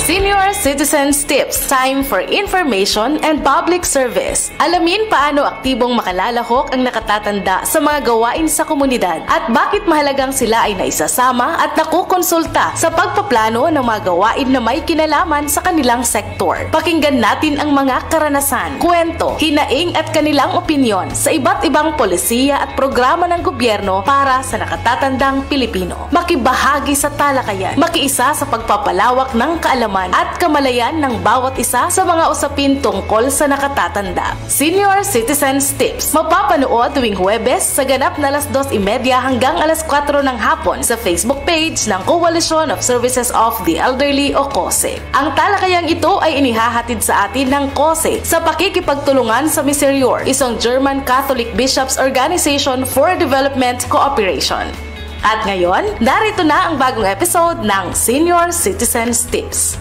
Senior Citizens Tips, time for information and public service. Alamin paano aktibong makalalahok ang nakatatanda sa mga gawain sa komunidad at bakit mahalagang sila ay naisasama at nakukonsulta sa pagpaplano ng mga gawain na may kinalaman sa kanilang sektor. Pakinggan natin ang mga karanasan, kwento, hinaing at kanilang opinyon sa iba't ibang polisiya at programa ng gobyerno para sa nakatatandang Pilipino. Makibahagi sa talakayan, makiisa sa pagpapalawak ng kaalaman at kamalayan ng bawat isa sa mga usapin tungkol sa nakatatanda. Senior Citizens Tips, mapapanood tuwing Huwebes sa ganap na 2:30 hanggang 4:00 ng hapon sa Facebook page ng Coalition of Services of the Elderly o COSE. Ang talakayang ito ay inihahatid sa atin ng COSE sa pakikipagtulungan sa Miserior, isang German Catholic Bishops Organization for Development Cooperation. At ngayon, narito na ang bagong episode ng Senior Citizens Tips.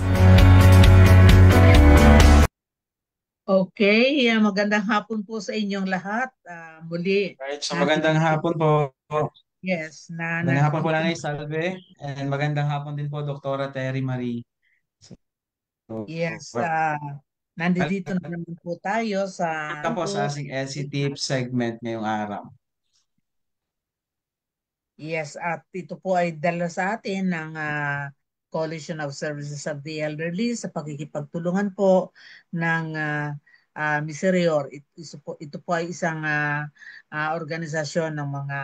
Okay, magandang hapon po sa inyong lahat. Muli. Right, so magandang hapon po. Yes. Magandang hapon po Nanay Salve. And magandang hapon din po Doktora Terry Marie. Yes, nandito na naman po tayo sa ating EDSI Tips segment ngayong araw. Yes, at ito po ay dala sa atin ng Coalition of Services of the Elderly sa pakikipagtulungan po ng Miserior. Ito po ay isang organisasyon ng mga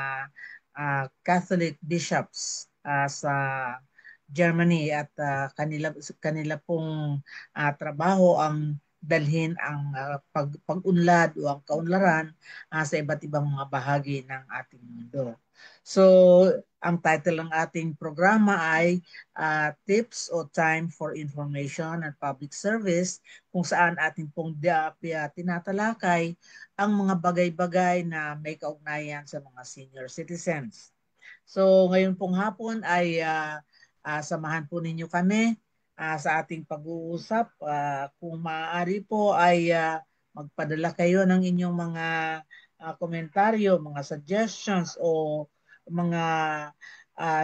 Catholic bishops sa Germany at kanila pong trabaho ang dalhin ang pag-unlad o ang kaunlaran sa iba't ibang mga bahagi ng ating mundo. So, ang title ng ating programa ay Tips o Time for Information and Public Service, kung saan ating pong tinatalakay ang mga bagay-bagay na may kaugnayan sa mga senior citizens. So, ngayon pong hapon ay samahan po ninyo kami sa ating pag-uusap. Kung maaari po ay magpadala kayo ng inyong mga komentaryo, mga suggestions o mga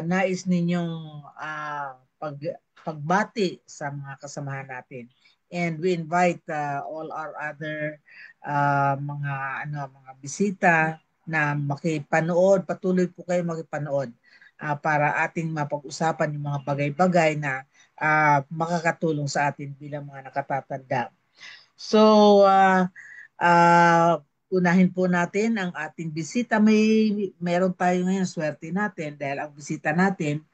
nais ninyong pagbati sa mga kasamahan natin. And we invite all our other mga bisita na makipanood, patuloy po kayo makipanood para ating mapag-usapan yung mga bagay-bagay na makakatulong sa atin bilang mga nakatatanda. So, unahin po natin ang ating bisita. Meron tayo ngayon, swerte natin dahil ang bisita natin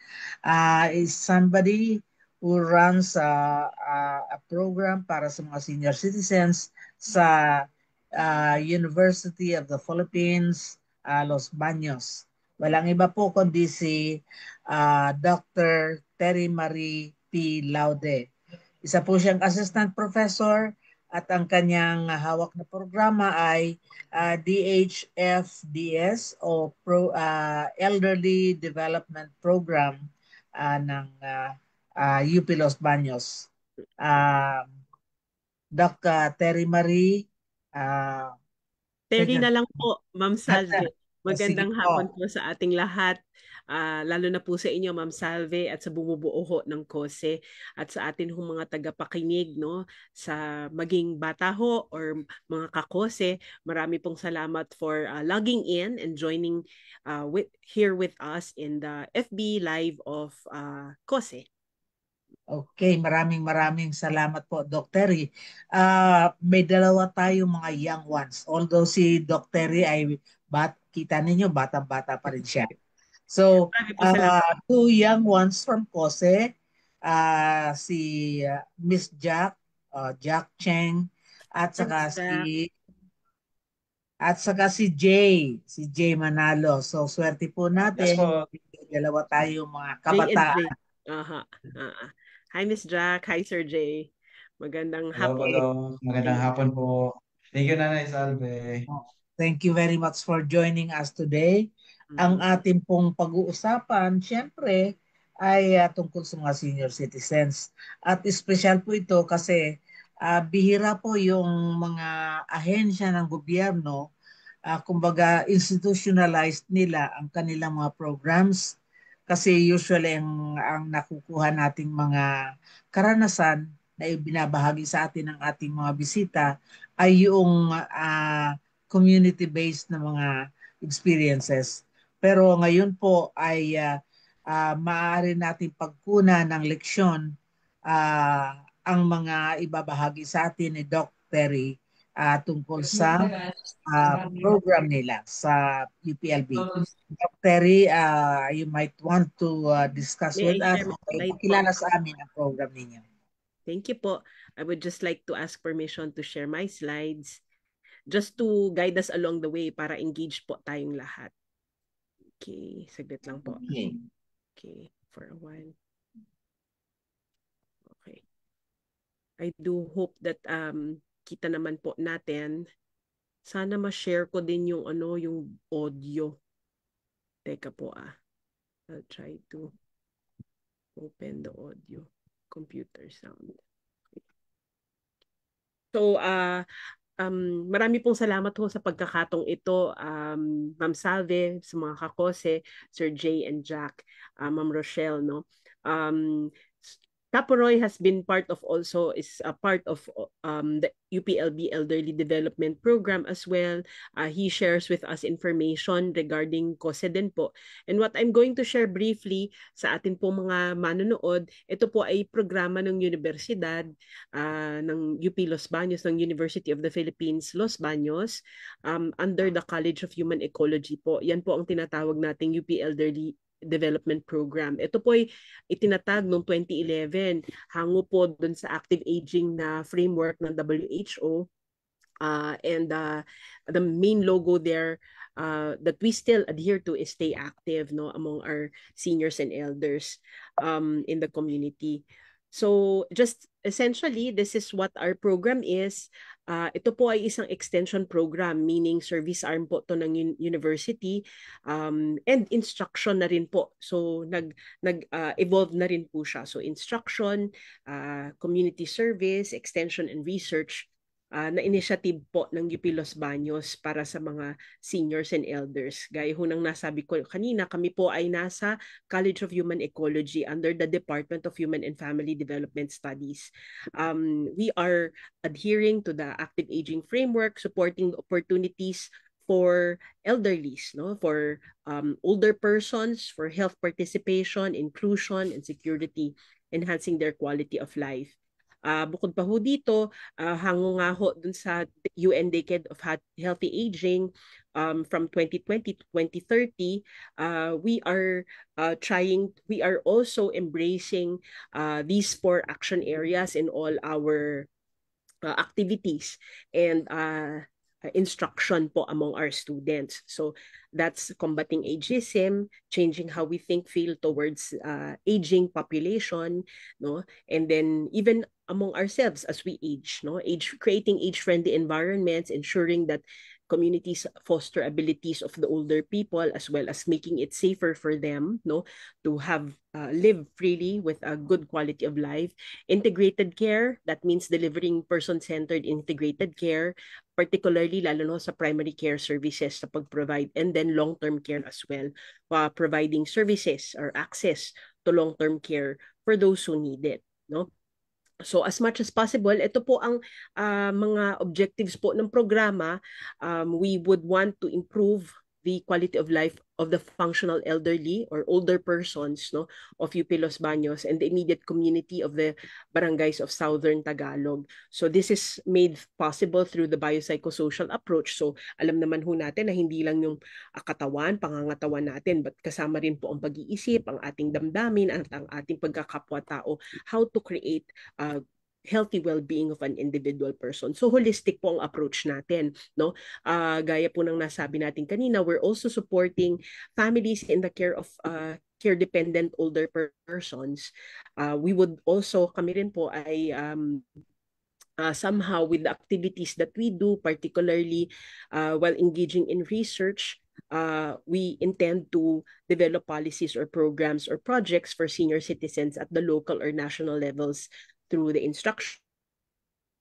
is somebody who runs a program para sa mga senior citizens sa University of the Philippines, Los Baños. Walang iba po kundi si Dr. Terry Marie P. Laude. Isa po siyang assistant professor at ang kanyang hawak na programa ay DHFDS o Elderly Development Program ng UP Los Baños. Dr. Terry Marie. Terry na lang po, Ma'am Salve. Magandang hapon po sa ating lahat. Lalo na po sa inyo, Ma'am Salve, at sa bumubuo ho ng COSE at sa atin hong mga tagapakinig, no, sa maging bata ho or mga kakose. Marami pong salamat for logging in and joining here with us in the FB Live of COSE. Okay, maraming salamat po, Dr. Terry. May dalawa tayong mga young ones. Although si Dr. Terry ay kita ninyo, bata-bata pa rin siya. So, two young ones from COSE, si Miss Jack Cheng, at saka si Jay Manalo. So, swerte po natin. Yes, dalawa tayong mga kabataan. Hi, Miss Jack. Hi, Sir Jay. Magandang hapon. Hello. Magandang hapon po. Thank you, Nanay Salve. Thank you very much for joining us today. Ang ating pong pag-uusapan, syempre, ay tungkol sa mga senior citizens. At espesyal po ito kasi bihira po yung mga ahensya ng gobyerno kumbaga institutionalized nila ang kanilang mga programs kasi usually ang nakukuha nating mga karanasan na ibinabahagi sa atin ng ating mga bisita ay yung community-based na mga experiences. Pero ngayon po ay maaari natin pagkunan ng leksyon ang mga ibabahagi sa atin ni Doc Terry tungkol sa program nila sa UPLB. Doc Terry, you might want to discuss May with I us share my o slide po? pakilala sa amin ang program ninyo. Thank you po. I would just like to ask permission to share my slides just to guide us along the way para engage po tayong lahat. Okay, saglit lang po. Okay, for a while. Okay. I do hope that kita naman po natin. Sana ma-share ko din yung yung audio. Teka po I'll try to open the audio. Computer sound. Okay. So marami pong salamat ho sa pagkakatong ito, Ma'am Salve, sa mga kakose, Sir Jay and Jack, Ma'am Rochelle, no? Caporoy has been is a part of the UPLB Elderly Development Program as well. He shares with us information regarding COSE din po. And what I'm going to share briefly sa atin po mga manonood, ito po ay programa ng Universidad ng UP Los Baños, ng University of the Philippines Los Baños, under the College of Human Ecology po. Yan po ang tinatawag nating UP Elderly Development Program. Ito po ay itinatag noong 2011. Hango po dun sa active aging na framework ng WHO. And the main logo there that we still adhere to is stay active, no, among our seniors and elders in the community. So just essentially, this is what our program is. Ito po ay isang extension program, meaning service arm po to ng university, and instruction na rin po. So nag-evolve na rin po siya. So instruction, community service, extension and research na initiative po ng UP Los Baños para sa mga seniors and elders. Gaya ho nang nasabi ko kanina, kami po ay nasa College of Human Ecology under the Department of Human and Family Development Studies. We are adhering to the active aging framework, supporting opportunities for elderlies, no, for older persons, for health participation, inclusion, and security, enhancing their quality of life. Bukod pa ho dito, hango nga ho dun sa UN Decade of Healthy Aging from 2020 to 2030, we are also embracing these 4 action areas in all our activities and instruction po among our students. So that's combating ageism, changing how we think, feel towards aging population, no, and then even among ourselves as we age, no, creating age-friendly environments, ensuring that communities foster abilities of the older people, as well as making it safer for them, no, to have live freely with a good quality of life. Integrated care, that means delivering person-centered integrated care, particularly lalo no sa primary care services sa pag-provide, and then long-term care as well, providing services or access to long-term care for those who need it, no? So as much as possible, ito po ang mga objectives po ng programa. We would want to improve the quality of life of the functional elderly or older persons, no, of UP Los Baños and the immediate community of the barangays of Southern Tagalog. So this is made possible through the biopsychosocial approach. So alam naman ho natin na hindi lang yung katawan, pangangatawan natin, but kasama rin po ang pag-iisip, ang ating damdamin, at ang ating pagkakapwa-tao, how to create healthy well-being of an individual person. So holistic po ang approach natin, no? Gaya po ng nasabi natin kanina, we're also supporting families in the care of care-dependent older persons. We would also, kami rin po ay somehow with the activities that we do, particularly while engaging in research, we intend to develop policies or programs or projects for senior citizens at the local or national levels through the instruction,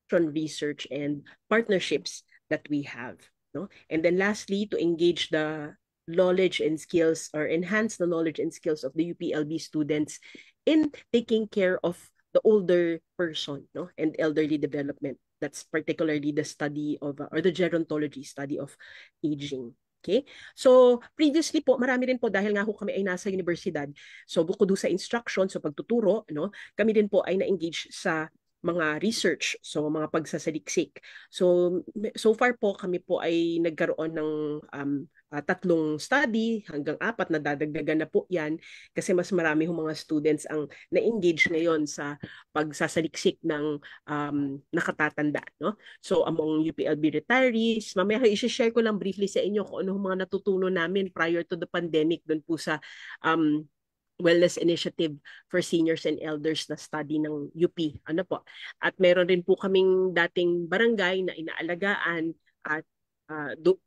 research, and partnerships that we have. no? And then lastly, to engage the knowledge and skills, or enhance the knowledge and skills of the UPLB students in taking care of the older person, no, and elderly development. That's particularly the study of or the gerontology study of aging. Okay? So, previously po, marami rin po, dahil nga ho kami ay nasa universidad, so bukod sa instruction, so pagtuturo, no, kami din po ay na-engage sa mga research, so mga pagsasaliksik. So far po kami po ay nagkaroon ng 3 study hanggang 4, na dadagdagan na po yan kasi mas marami hong mga students ang na-engage ngayon sa pagsasaliksik ng nakatatanda, no? So among UPLB retirees, mamaya i-share ko lang briefly sa inyo kung ano mga natutunan namin prior to the pandemic doon po sa wellness initiative for seniors and elders na study ng UP. Ano po? At meron rin po kaming dating barangay na inaalagaan, at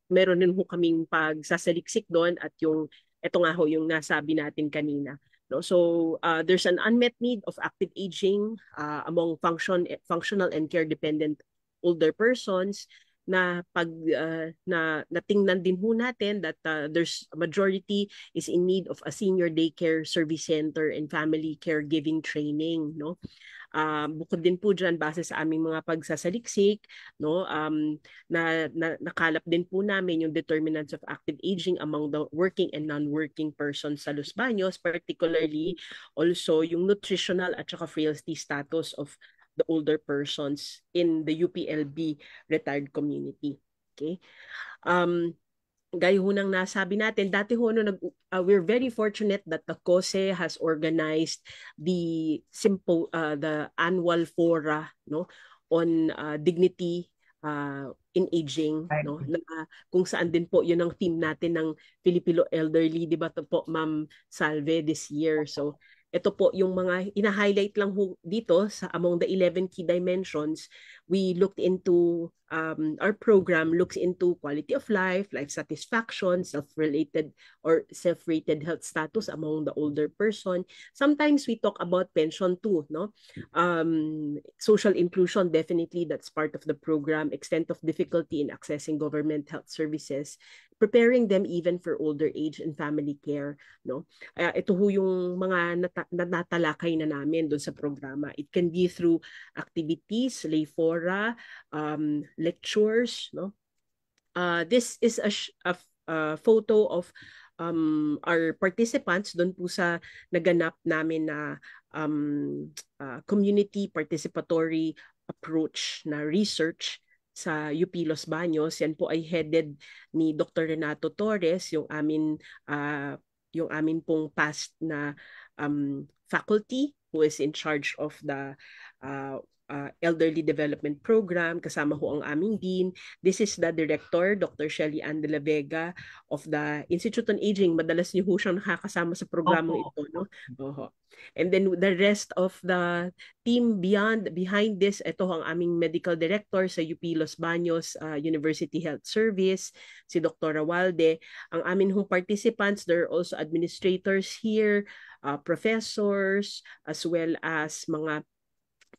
meron din po kaming pagsasaliksik doon, at ito nga ho yung nasabi natin kanina. No? So there's an unmet need of active aging among functional and care dependent older persons, na natingnan din ho natin that there's a majority is in need of a senior daycare service center and family caregiving training, no? Bukod din po dyan, base sa aming mga pagsasaliksik, no, nakalap din po namin yung determinants of active aging among the working and non-working persons sa Los Baños, particularly also yung nutritional at saka frailty status of the older persons in the UPLB retired community. Okay? Gaya ho nang nasabi natin, dati ho we're very fortunate that the COSE has organized the annual fora, no, on dignity in aging, no, na kung saan din po yun ang theme natin ng Filipino Elderly, di ba po, Ma'am Salve, this year. So ito po yung mga ina-highlight lang dito sa among the 11 key dimensions. We looked into, our program looks into quality of life satisfaction, self-related or self-rated health status among the older person. Sometimes we talk about pension too, no? Social inclusion, definitely that's part of the program. Extent of difficulty in accessing government health services, preparing them even for older age and family care, no? Ito ho yung mga natalakay na namin doon sa programa. It can be through activities, lay fora, lectures, no? This is a photo of our participants doon po sa naganap namin na community participatory approach na research sa UP Los Baños. Yan po ay headed ni Dr. Renato Torres, yung amin pong past na faculty who is in charge of the Elderly Development Program. Kasama ho ang aming dean. This is the director, Dr. Shelly Ann de la Vega of the Institute on Aging. Madalas niyo ho siyang nakakasama sa programang ito, no? And then the rest of the team behind this, ito ang aming medical director sa UP Los Baños University Health Service, si Dr. Walde. Ang amin hong participants, there are also administrators here, professors, as well as mga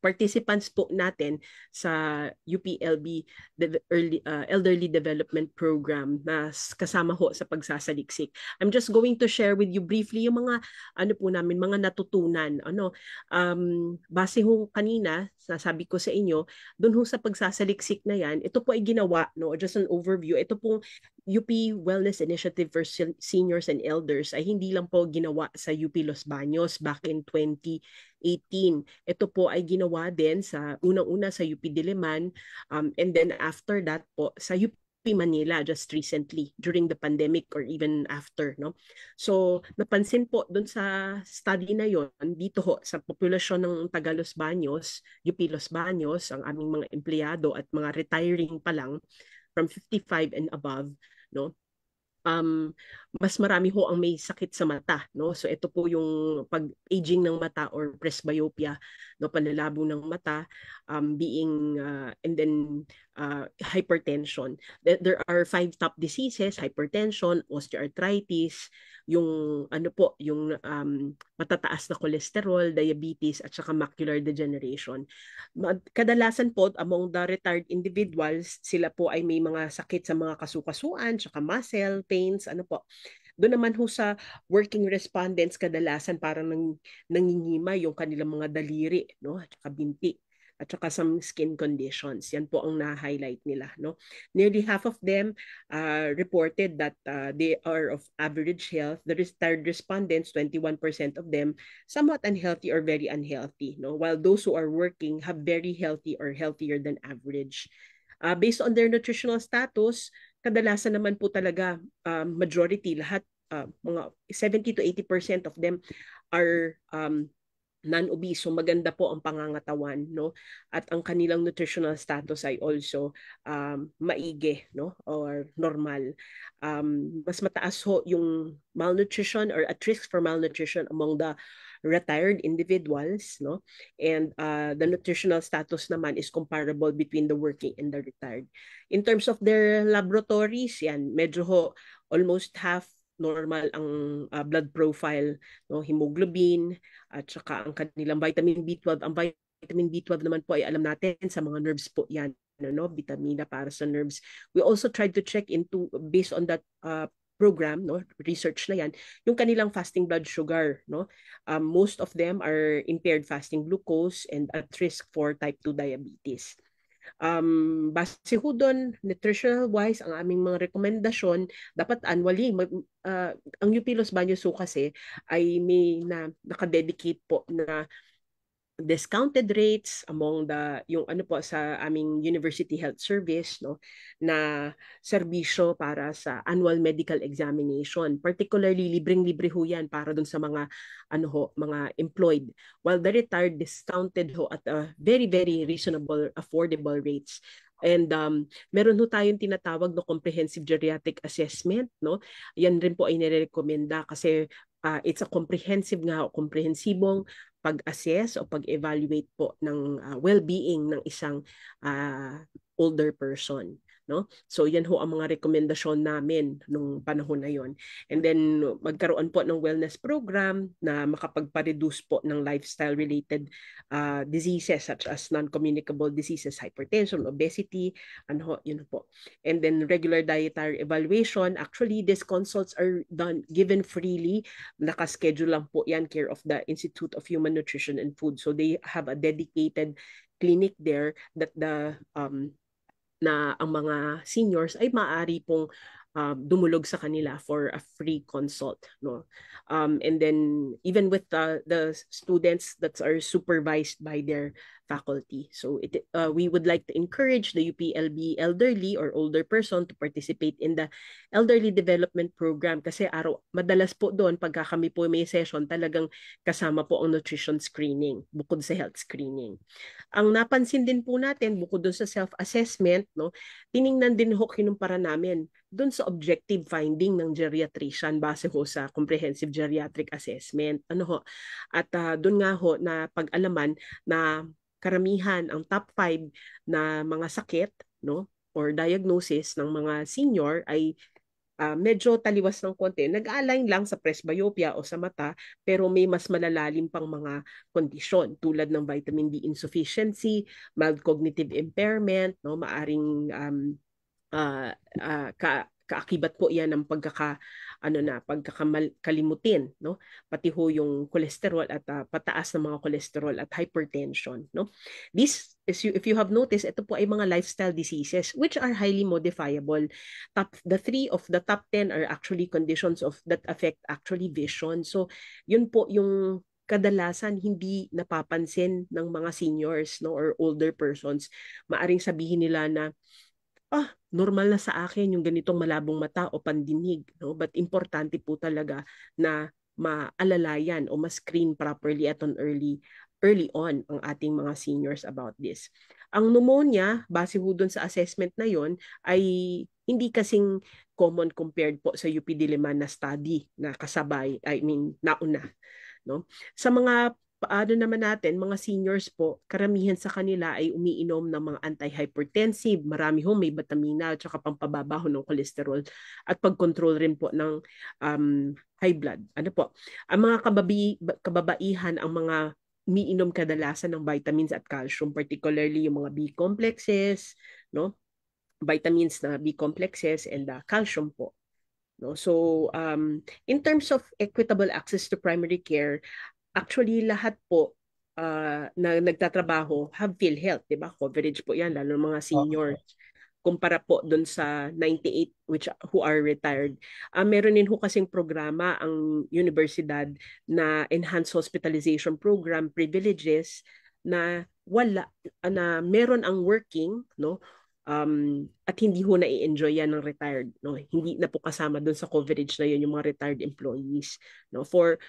participants po natin sa UPLB Elderly Development Program na kasama ho sa pagsasaliksik. I'm just going to share with you briefly yung mga mga natutunan. Base ho kanina, sasabi ko sa inyo, doon ho sa pagsasaliksik na yan, ito po ay ginawa, no, just an overview. Ito pong UP Wellness Initiative for Seniors and Elders ay hindi lang po ginawa sa UP Los Baños back in 2018. Ito po ay ginawa din sa unang-una sa UP Diliman, and then after that po sa UP Manila just recently during the pandemic or even after, no? So napansin po doon sa study na yon, dito ho sa populasyon ng taga Los Baños, UP Los Baños, ang aming mga empleyado at mga retiring pa lang from 55 and above, no? Mas marami ho ang may sakit sa mata, no? So ito po yung pag-aging ng mata or presbyopia, no, panlalabo ng mata, and then hypertension. There are 5 top diseases: hypertension, osteoarthritis, yung yung matataas na cholesterol, diabetes, at saka macular degeneration. Kadalasan po among the retired individuals, sila po ay may mga sakit sa mga kasukasuan, saka muscle pains, Doon naman ho sa working respondents, kadalasan parang nangingima yung kanilang mga daliri, no? At saka binti, at saka some skin conditions. Yan po ang na-highlight nila, no? Nearly half of them reported that they are of average health. The retired respondents, 21% of them, somewhat unhealthy or very unhealthy, no? While those who are working have very healthy or healthier than average. Based on their nutritional status, kadalasan naman po talaga majority, lahat, mga 70 to 80% of them are non-obese. So maganda po ang pangangatawan, no? At ang kanilang nutritional status ay also maigi, no? Or normal. Mas mataas ho yung malnutrition or at risk for malnutrition among the retired individuals, no? And the nutritional status naman is comparable between the working and the retired. In terms of their laboratories, yan, medyo ho, almost half normal ang blood profile, no? Hemoglobin, at saka ang kanilang vitamin B12. Ang vitamin B12 naman po ay alam natin sa mga nerves po yan, no? Vitamina para sa nerves. We also tried to check into, based on that program, no, research na yan, yung kanilang fasting blood sugar, no? Most of them are impaired fasting glucose and at risk for type 2 diabetes. Base ho doon, nutritional wise, ang aming mga rekomendasyon, dapat annually, ang UP Los Baños kasi ay may nakadedicate po na discounted rates among yung po sa aming University Health Service, no, na serbisyo para sa annual medical examination. Particularly libreng-libre ho yan para dun sa mga mga employed. While the retired, discounted ho at a very very reasonable, affordable rates. And meron ho tayong tinatawag na comprehensive geriatric assessment, no? Yan rin po ay nirekomenda kasi it's a komprehensibong pag-assess o pag-evaluate po ng well-being ng isang older person, no? So yan ho ang mga rekomendasyon namin nung panahon na yon. And then magkaroon po ng wellness program na makapagpa-reduce po ng lifestyle related diseases such as non-communicable diseases, hypertension, obesity, yun po. And then regular dietary evaluation. Actually, these consults are given freely. Nakaschedule lang po yan, care of the Institute of Human Nutrition and Food. So they have a dedicated clinic there that na ang mga seniors ay maaari pong dumulog sa kanila for a free consult, no? And then even with the students that are supervised by their faculty. So we would like to encourage the UPLB elderly or older person to participate in the elderly development program kasi madalas po doon pagka kami po may session, talagang kasama po ang nutrition screening bukod sa health screening. Ang napansin din po natin bukod doon sa self-assessment, no, tiningnan din ho kinumpara namin doon sa objective finding ng geriatrician base ho sa comprehensive geriatric assessment. At doon nga ho na pag-alaman na karamihan ang top 5 na mga sakit, no, or diagnosis ng mga senior ay medyo taliwas ng konti. Nag-align lang sa presbyopia o sa mata, pero may mas malalalim pang mga kondisyon tulad ng vitamin D insufficiency, mild cognitive impairment, no, maaring kaakibat po yan ng pagkakalimutin, no? Pati ho yung cholesterol at pataas ng mga cholesterol at hypertension, no? This is, if you have noticed, ito po ay mga lifestyle diseases which are highly modifiable. The 3 of the top 10 are actually conditions that affect actually vision. So yun po yung kadalasan hindi napapansin ng mga seniors, no, or older persons. Maaring sabihin nila na normal na sa akin yung ganitong malabong mata o pandinig, no? But importante po talaga na maalalayan o ma-screen properly at early on ang ating mga seniors about this. Ang pneumonia, base ho dun sa assessment na yon, ay hindi kasing common compared po sa UP Diliman na study na kasabay, nauna, no? Sa mga paano naman natin, mga seniors po, karamihan sa kanila ay umiinom ng mga anti-hypertensive. Marami ho may vitamina at saka pampababaho ng cholesterol at pag-control rin po ng high blood. Ano po? Ang mga kababaihan ang mga umiinom kadalasan ng vitamins at calcium, particularly yung mga B complexes, no? Vitamins na B complexes and calcium po. No? So, in terms of equitable access to primary care, actually, lahat po na nagtatrabaho have PhilHealth, di ba? Coverage po yan, lalo mga senior. Kumpara po dun sa 98 who are retired. Meron din ho kasing programa ang universidad na Enhanced Hospitalization Program privileges na meron ang working, no? At hindi ho na-enjoy yan ng retired, no? Hindi na po kasama dun sa coverage na yun yung mga retired employees, no? For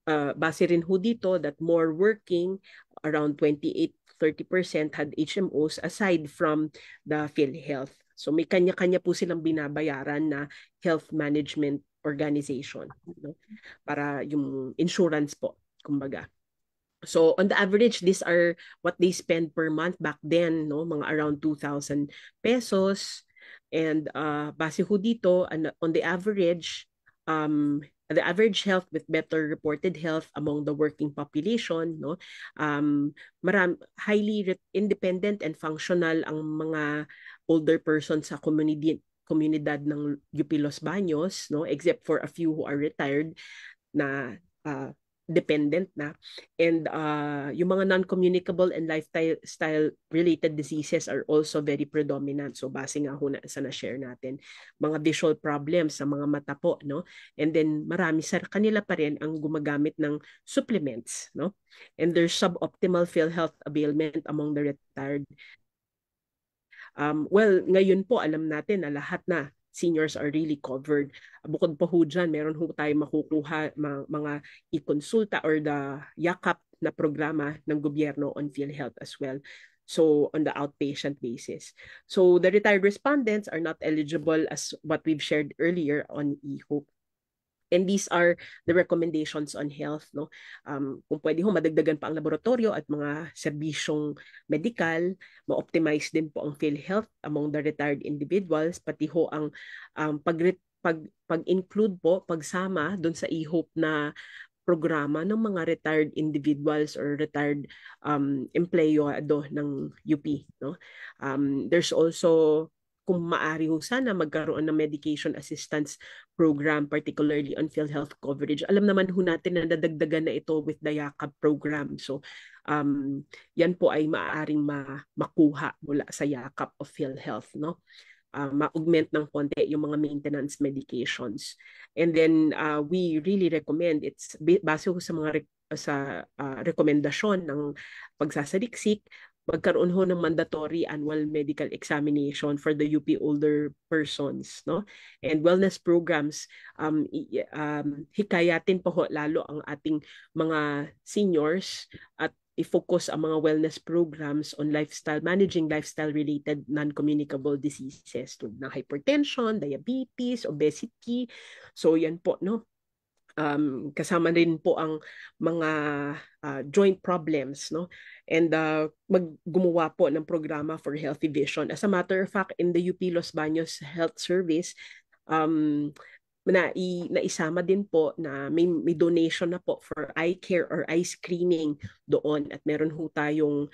base rin ho dito that more working, around 28-30% had HMOs aside from the PhilHealth. So may kanya-kanya po silang binabayaran na health management organization, no? Para yung insurance po, kumbaga. So on the average, these are what they spend per month back then, no? Mga around 2,000 pesos. And base ho dito, on the average health with better reported health among the working population, no? Highly independent and functional ang mga older persons sa komunidad ng UP Los Baños, no? Except for a few who are retired na dependent na. And yung mga non-communicable and lifestyle related diseases are also very predominant. So base nga ho sa na-share natin, mga visual problems sa mga mata po, no? And then marami sa kanila pa rin ang gumagamit ng supplements, no? And there's suboptimal PhilHealth availment among the retired. Well, ngayon po alam natin na lahat na seniors are really covered. Bukod pa ho dyan, meron ho tayo makukuha mga i-consulta or the yakap na programa ng gobyerno on PhilHealth as well. So on the outpatient basis. So the retired respondents are not eligible as what we've shared earlier on eHope. And these are the recommendations on health, no? Kung pwede ho, madagdagan pa ang laboratorio at mga serbisyong medical, ma-optimize din po ang PhilHealth among the retired individuals, pati ho ang pag-include po, pagsama doon sa eHope na programa ng mga retired individuals or retired empleyado ng UP, no? There's also, kung maaari ho sana magkaroon ng medication assistance program, particularly on PhilHealth coverage. Alam naman ho natin na nadagdagan na ito with the YAKAP program. So, yan po ay maaaring makuha mula sa YAKAP of PhilHealth, no? Ma-augment ng konti yung mga maintenance medications. And then, we really recommend, it's base ho sa mga rekomendasyon ng pagsasaliksik, magkaroon ho ng mandatory annual medical examination for the UP older persons, no? And wellness programs, hikayatin po ho lalo ang ating mga seniors at i-focus ang mga wellness programs on managing lifestyle-related non-communicable diseases tulad ng hypertension, diabetes, obesity. So yan po, no? Kasama rin po ang mga joint problems, no? And gumawa po ng programa for Healthy Vision. As a matter of fact, in the UP Los Baños Health Service, naisama din po na may donation na po for eye care or eye screening doon, at meron ho tayong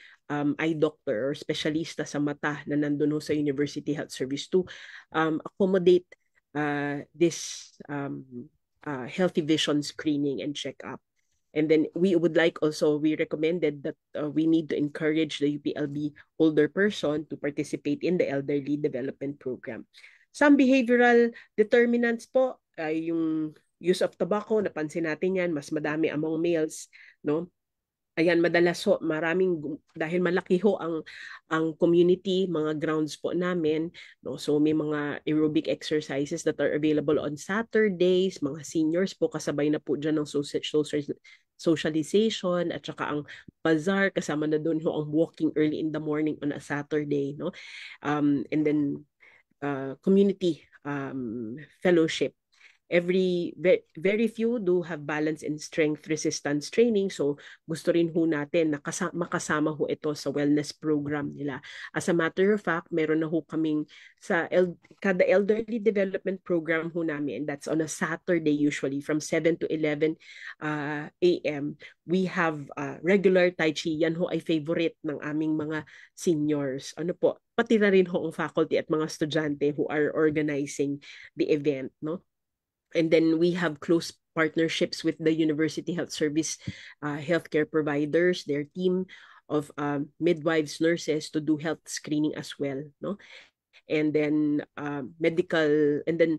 eye doctor or specialista sa mata na nandun ho sa University Health Service to accommodate this Healthy Vision screening and check-up. And then we recommended that we need to encourage the UPLB older person to participate in the elderly development program. Some behavioral determinants po ay yung use of tobacco, napansin natin yan, mas madami among males, no? Ayan, madalas ho, dahil malaki ho ang community, mga grounds po namin, no? So may mga aerobic exercises that are available on Saturdays, mga seniors po, kasabay na po dyan ng socialization, at saka ang bazaar, kasama na doon ho ang walking early in the morning on a Saturday, no? And then community fellowship. very few do have balance and strength resistance training. So gusto rin ho natin na makasama ho ito sa wellness program nila. As a matter of fact, meron na ho kaming kada elderly development program ho namin, that's on a Saturday usually from 7 to 11 a.m. We have regular Tai Chi. Yan ho ay favorite ng aming mga seniors. Ano po, pati na rin ho ang faculty at mga estudyante who are organizing the event, no? And then we have close partnerships with the University Health Service healthcare providers, their team of midwives, nurses to do health screening as well, no? And then medical, and then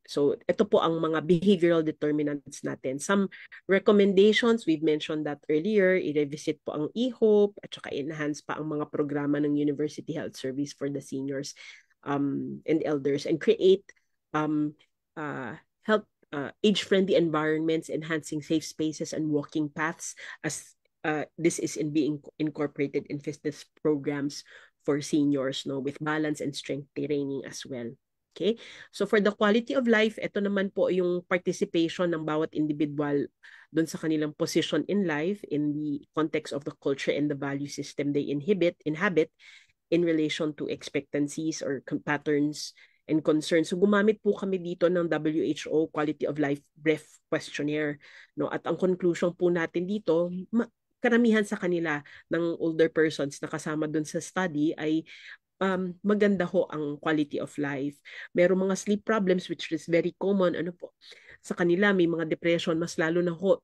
so ito po ang mga behavioral determinants natin. Some recommendations, we've mentioned that earlier, i-revisit po ang eHope at saka enhance pa ang mga programa ng University Health Service for the seniors and elders, and create help age-friendly environments, enhancing safe spaces and walking paths, as this is being incorporated in fitness programs for seniors, no, with balance and strength training as well. Okay? So for the quality of life, ito naman po yung participation ng bawat individual doon sa kanilang position in life in the context of the culture and the value system they inhabit in relation to expectancies or patterns and concerns. So gumamit po kami dito ng WHO Quality of Life Brief Questionnaire, no? At ang conclusion po natin dito, karamihan sa kanila ng older persons na kasama dun sa study ay maganda ho ang quality of life. Merong mga sleep problems which is very common. Ano po? Sa kanila may mga depression, mas lalo na ho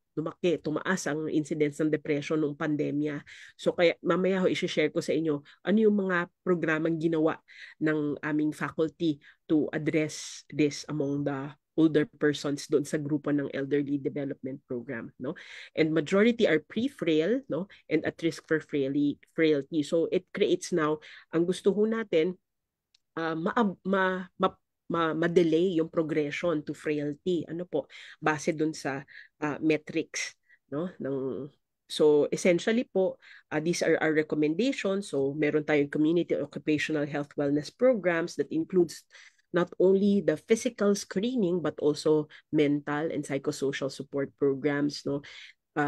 tumaas ang incidence ng depression nung pandemya. So kaya mamaya ho i-share ko sa inyo ano yung mga programang ginawa ng aming faculty to address this among the older persons doon sa grupo ng elderly development program, no? And majority are pre-frail, no? And at risk for frailty. So it creates now, ang gusto ho natin, ma-delay yung progression to frailty. Ano po? Base doon sa metrics, no? So essentially po, these are our recommendations. So meron tayong community occupational health wellness programs that includes not only the physical screening but also mental and psychosocial support programs, no?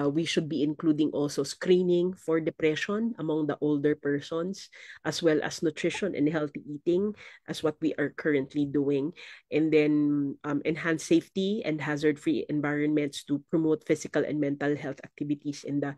We should be including also screening for depression among the older persons, as well as nutrition and healthy eating, as what we are currently doing. And then enhance safety and hazard-free environments to promote physical and mental health activities in the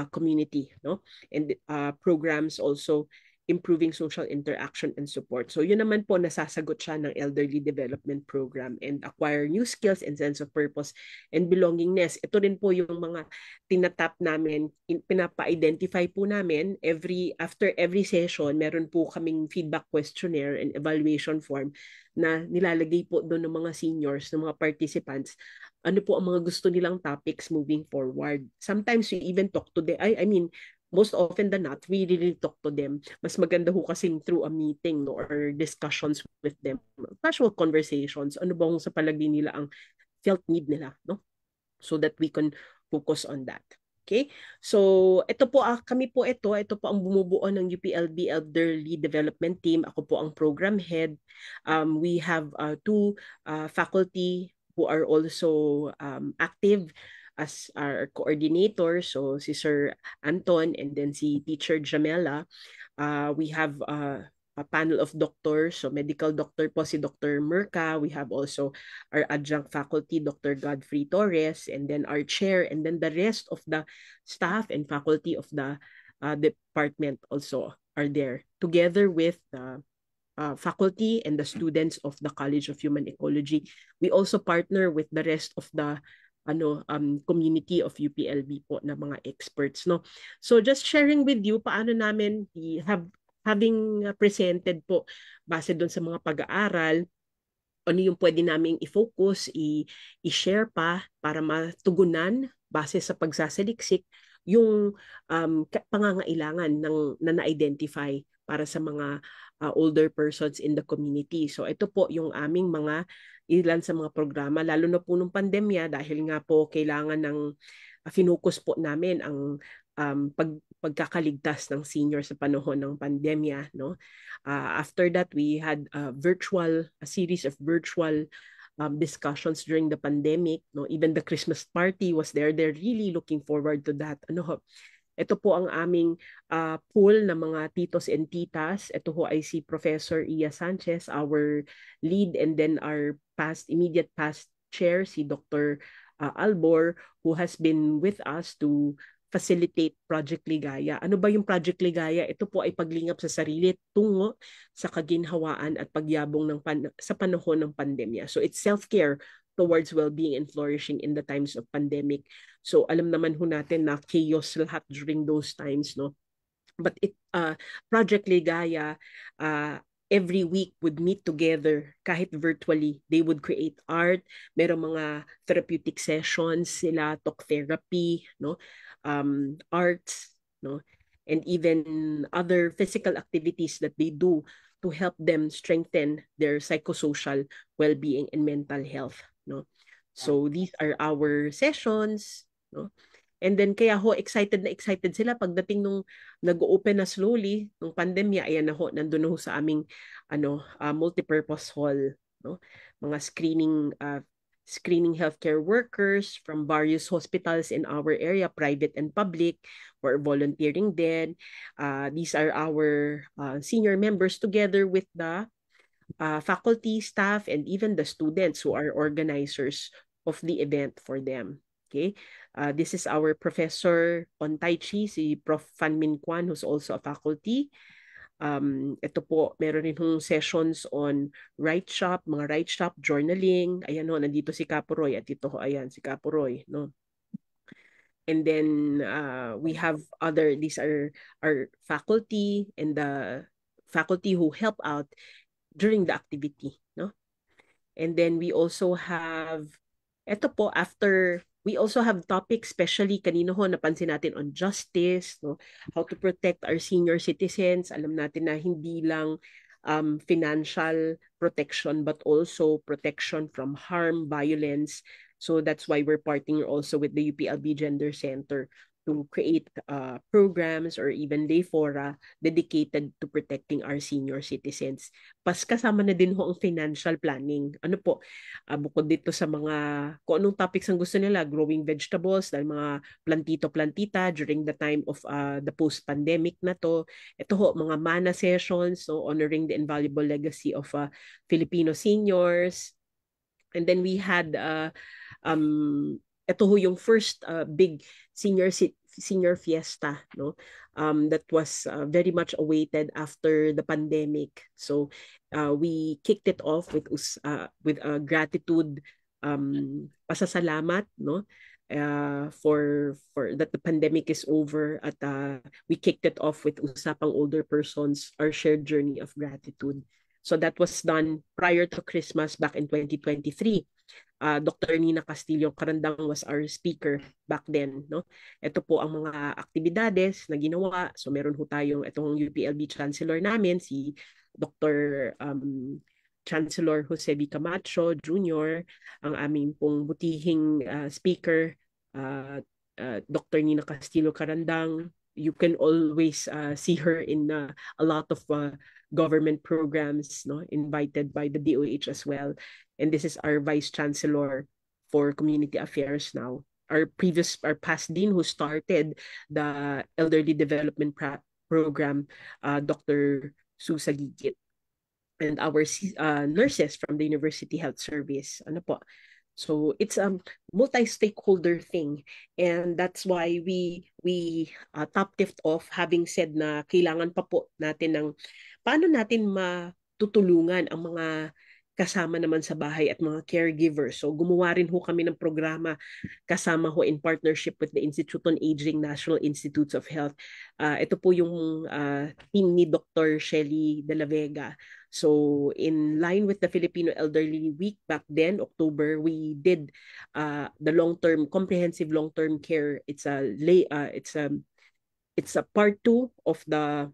community, no? And programs also improving social interaction and support. So yun naman po, nasasagot siya ng elderly development program, and acquire new skills and sense of purpose and belongingness. Ito rin po yung mga tinatap namin, pinapa-identify po namin after every session, meron po kaming feedback questionnaire and evaluation form na nilalagay po doon ng mga seniors, ng mga participants, ano po ang mga gusto nilang topics moving forward. Sometimes we even talk to them, I mean, most often than not, we really talk to them. Mas maganda ho kasing through a meeting, no, or discussions with them. Casual conversations. Ano bang sa palagay nila ang felt need nila, no? So that we can focus on that. Okay? So, ito po, kami po ito po ang bumubuo ng UPLB Elderly Development Team. Ako po ang program head. We have two faculty who are also active as our coordinator, so si Sir Anton and then si Teacher Jamela. We have a panel of doctors, so medical doctor po si Dr. Merca. We have also our adjunct faculty, Dr. Godfrey Torres, and then our chair, and then the rest of the staff and faculty of the department also are there, together with the faculty and the students of the College of Human Ecology. We also partner with the rest of the community of UPLB po na mga experts, no? So just sharing with you paano namin having presented po base doon sa mga pag-aaral, ano yung pwede naming i-focus, i-share pa para matugunan base sa pagsasaliksik yung pangangailangan na na-identify para sa mga older persons in the community. So ito po yung aming ilan sa mga programa, lalo na po nung pandemya, dahil nga po kailangan ng finokus po namin ang pagkakaligtas ng senior sa panahon ng pandemya, no? After that, we had a series of virtual discussions during the pandemic, no? Even the Christmas party was there. They're really looking forward to that. Ano ho? Ito po ang aming pool ng mga titos and titas. Ito ho ay si Professor Iya Sanchez, our lead, and then our immediate past chair, si Dr. Albor, who has been with us to facilitate Project Ligaya. Ano ba yung Project Ligaya? Ito po ay paglingap sa sarili tungo sa kaginhawaan at pagyabong sa panahon ng pandemya. So it's self-care towards well-being and flourishing in the times of pandemic. So alam naman ho natin na chaos lahat during those times, no? But Project Ligaya, every week would meet together kahit virtually. They would create art, merong mga therapeutic sessions sila, talk therapy, no? Arts, no? And even other physical activities that they do to help them strengthen their psychosocial well-being and mental health, no? So these are our sessions, no? And then kaya ho excited na excited sila pagdating nung nag-open na slowly nung pandemya. Ayan na ho, nandun na ho sa aming multipurpose hall, no? Mga screening healthcare workers from various hospitals in our area, private and public, were volunteering then. These are our senior members together with the faculty, staff, and even the students who are organizers of the event for them. Okay, this is our professor on Tai Chi, si Prof. Fan Min Kwan, who's also a faculty. Ito po, meron rin hong sessions on mga right shop, journaling. Ayan ho, nandito si Kapuroy at ito ho, ayan, si Kapuroy, no? And then we have these are our faculty and the faculty who help out during the activity, no? And then we also have, we also have topics, especially kanino ho, napansin natin on justice, no? How to protect our senior citizens. Alam natin na hindi lang financial protection, but also protection from harm, violence. So that's why we're partnering also with the UPLB Gender Center to create programs or even day fora dedicated to protecting our senior citizens. Kasama na din ho ang financial planning. Ano po, bukod dito sa mga, kung anong topics ang gusto nila, growing vegetables, dahil mga plantito-plantita during the time of the post-pandemic na to. Ito ho, mga mana sessions, so honoring the invaluable legacy of Filipino seniors. And then we had ito ho yung first big senior fiesta, no? That was very much awaited after the pandemic. So we kicked it off with gratitude, pasasalamat, no? For that the pandemic is over, at we kicked it off with Usapang Older Persons, our shared journey of gratitude. So that was done prior to Christmas back in 2023. Dr. Nina Castillo Carandang was our speaker back then, no? Ito po ang mga aktibidades na ginawa. So meron ho tayong itong UPLB Chancellor namin, si Dr. Chancellor Jose V. Camacho Jr., ang aming pong butihing speaker, Dr. Nina Castillo Carandang. You can always see her in a lot of government programs, no, invited by the DOH as well. And this is our Vice Chancellor for Community Affairs now. Our past dean who started the Elderly Development Program, Dr. Susa Gigit. And our nurses from the University Health Service. Ano po? So it's a multi-stakeholder thing, and that's why we topped it off having said na kailangan pa po natin ng paano natin matutulungan ang mga kasama naman sa bahay at mga caregivers. So gumawa rin ho kami ng programa kasama ho in partnership with the Institute on Aging, National Institutes of Health. Ito po yung team ni Dr. Shelly De La Vega. So in line with the Filipino Elderly Week back then, October, we did the comprehensive long-term care. It's a part 2 of a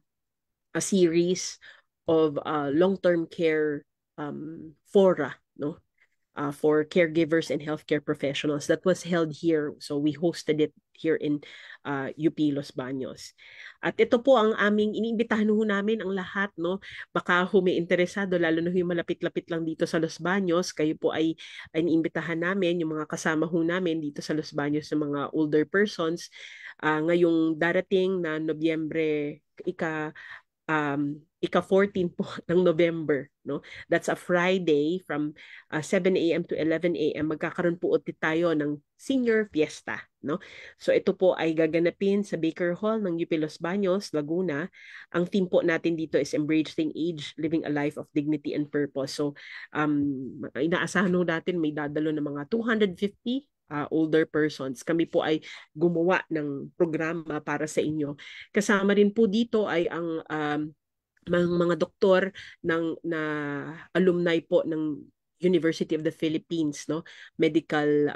series of long-term care fora, no? for caregivers and healthcare professionals that was held here. So we hosted it here in UP Los Baños. At ito po ang aming iniimbitahan ho namin ang lahat, no? Baka may interesado, lalo na yung malapit-lapit lang dito sa Los Baños, kayo po ay iniimbitahan namin, yung mga kasama ho namin dito sa Los Baños ng mga older persons, ngayong darating na Nobyembre, ika-14 po ng November, no? That's a Friday from 7 a.m. to 11 a.m. Magkakaroon po ulit tayo ng senior fiesta, no? So ito po ay gaganapin sa Baker Hall ng UP Los Baños, Laguna. Ang theme po natin dito is Embracing Age, Living a Life of Dignity and Purpose. So inaasahan ho natin may dadalo ng mga 250 older persons. Kami po ay gumawa ng programa para sa inyo. Kasama rin po dito ay ang mga doktor na alumni po ng University of the Philippines, no? Medical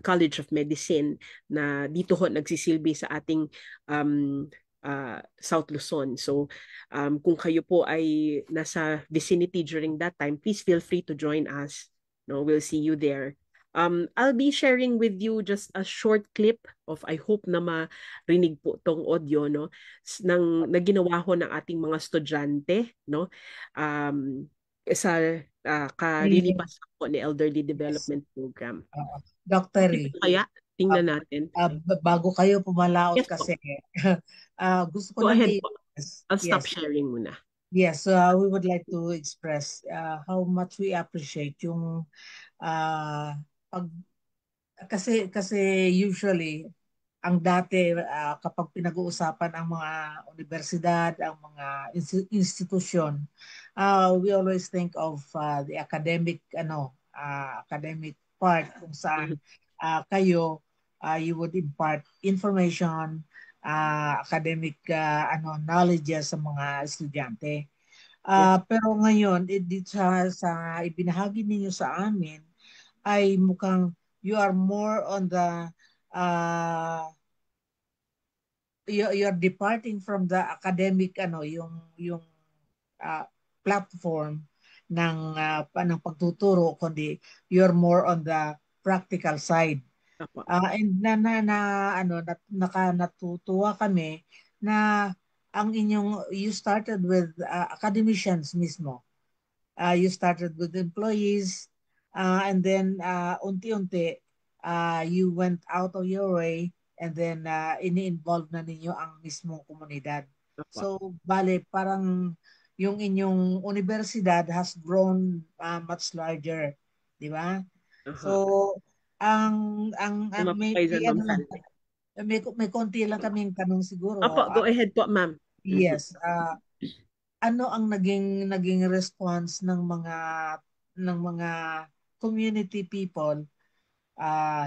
College of Medicine na dito ho nagsisilbi sa ating South Luzon. So kung kayo po ay nasa vicinity during that time, please feel free to join us. No, we'll see you there. I'll be sharing with you just a short clip of, I hope na marinig po tong audio, no, na ginawa ho ng ating mga estudyante, no, sa kalilipas po ni Elderly Development Program. Dr. Lee, kaya tingnan natin. Bago kayo pumalaot, Yes, kasi gusto ko go lang ahead po. I'll stop sharing muna. Yes, we would like to express how much we appreciate yung kasi usually ang dati kapag pinag-uusapan ang mga universidad, ang mga institusyon, we always think of the academic academic part kung saan kayo you would impart information, academic knowledge sa mga estudyante. Pero ngayon dito sa ibinahagi ninyo sa amin ay mukhang you are more on the you're departing from the academic yung platform ng pagtuturo, kundi you're more on the practical side. And natutuwa kami na ang you started with academicians mismo. You started with employees, and then unti-unti you went out of your way, and then ini-involve na ninyo ang mismong komunidad. So bale parang yung inyong universidad has grown much larger, di ba? So may konti lang kaming tanong siguro. Go ahead po, ma'am. Yes. Ano ang naging response ng mga community people,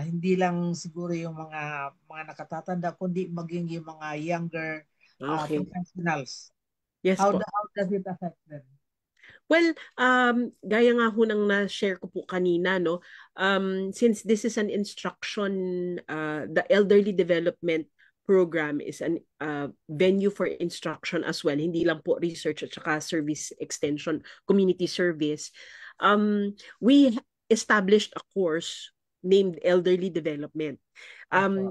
hindi lang siguro yung mga nakatatanda, kundi maging yung mga younger professionals? Yes, how does it affect them? Well, gaya nga ho nang na-share ko po kanina, no, since this is an instruction, the Elderly Development Program is an venue for instruction as well, hindi lang po research at saka service extension, community service. We established a course named Elderly Development.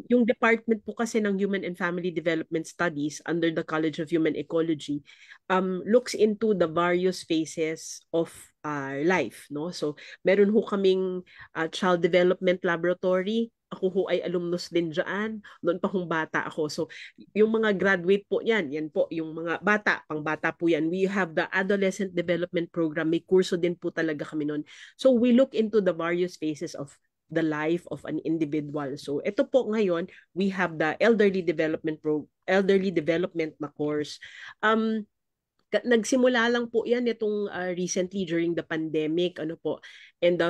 Yung department po kasi ng Human and Family Development Studies under the College of Human Ecology looks into the various phases of life, no? So meron ho kaming child development laboratory. Ako ho ay alumnus din dyan. Noon pa hong bata ako. So, yung mga graduate po yan po, yung mga bata, pang bata po yan. We have the Adolescent Development Program. May kurso din po talaga kami noon. So, we look into the various phases of the life of an individual. So, ito po ngayon, we have the Elderly Development na course. Nagsimula lang po yan itong recently during the pandemic, and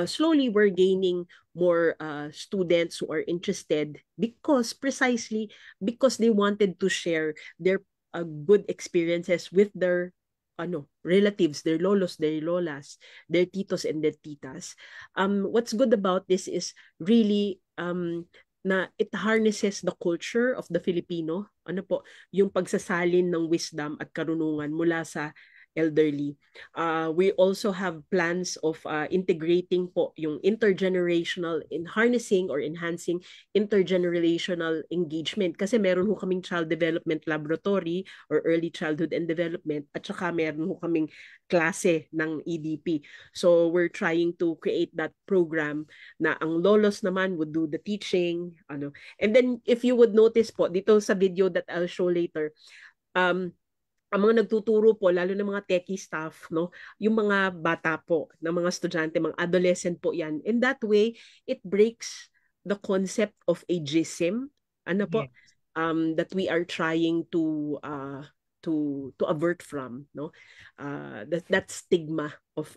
slowly we're gaining more students who are interested precisely because they wanted to share their good experiences with their relatives, their lolos, their lolas, their titos and their titas. What's good about this is really na it harnesses the culture of the Filipino, yung pagsasalin ng wisdom at karunungan mula sa elderly. We also have plans of integrating po yung intergenerational in harnessing or enhancing intergenerational engagement kasi meron ho kaming child development laboratory or early childhood and development at saka meron ho kaming klase ng EDP. So we're trying to create that program na ang lolos naman would do the teaching, ano. And then if you would notice po dito sa video that I'll show later, ang mga nagtuturo po, lalo ng mga techie staff, no, yung mga bata po, ng mga estudyante, mga adolescent po yan. In that way, it breaks the concept of ageism, ano po, Yes. that we are trying to avert from, no? That stigma of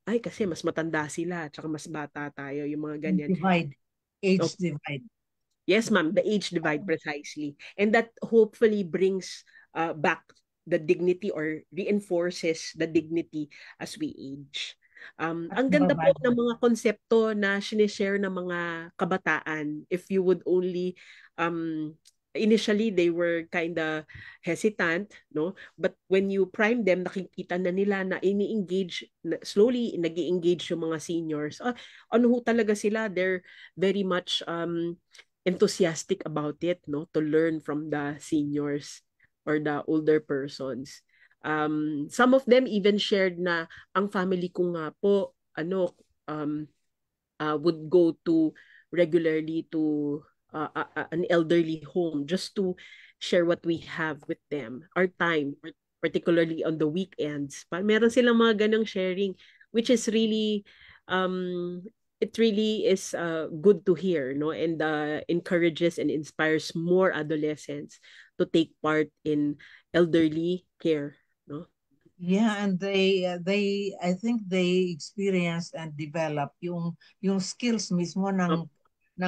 ay kasi mas matanda sila, tsaka mas bata tayo, yung mga ganyan. Divide. Age Okay. divide. Yes, ma'am, the age divide precisely. And that hopefully brings back the dignity or reinforces the dignity as we age. At Ang ganda po nababago. ng mga konsepto na sinishare ng mga kabataan. If you would only, initially they were kind of hesitant, no? But when you prime them, nakikita na nila na ini-engage, slowly nag-i-engage yung mga seniors. Ano ho talaga sila? They're very much enthusiastic about it, no, to learn from the seniors or the older persons. Some of them even shared na ang family ko nga po would go to regularly to an elderly home just to share what we have with them, our time, particularly on the weekends. Meron silang mga ganang sharing, which is really it really is good to hear, no, and encourages and inspires more adolescents to take part in elderly care, no. Yeah, and they I think they experienced and developed yung skills mismo ng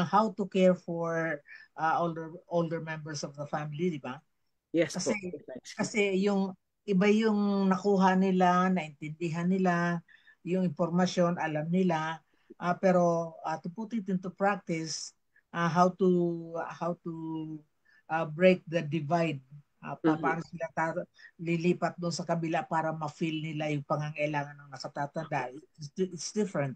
how to care for older members of the family, di ba? Yes Kasi po. kasi yung iba yung nakuha nila, naintindihan nila, yung impormasyon alam nila, pero to put it into practice, how to break the divide. Paano sila lilipat doon sa kabila para ma-feel nila yung pangangailangan ng nakatatanda. It's different.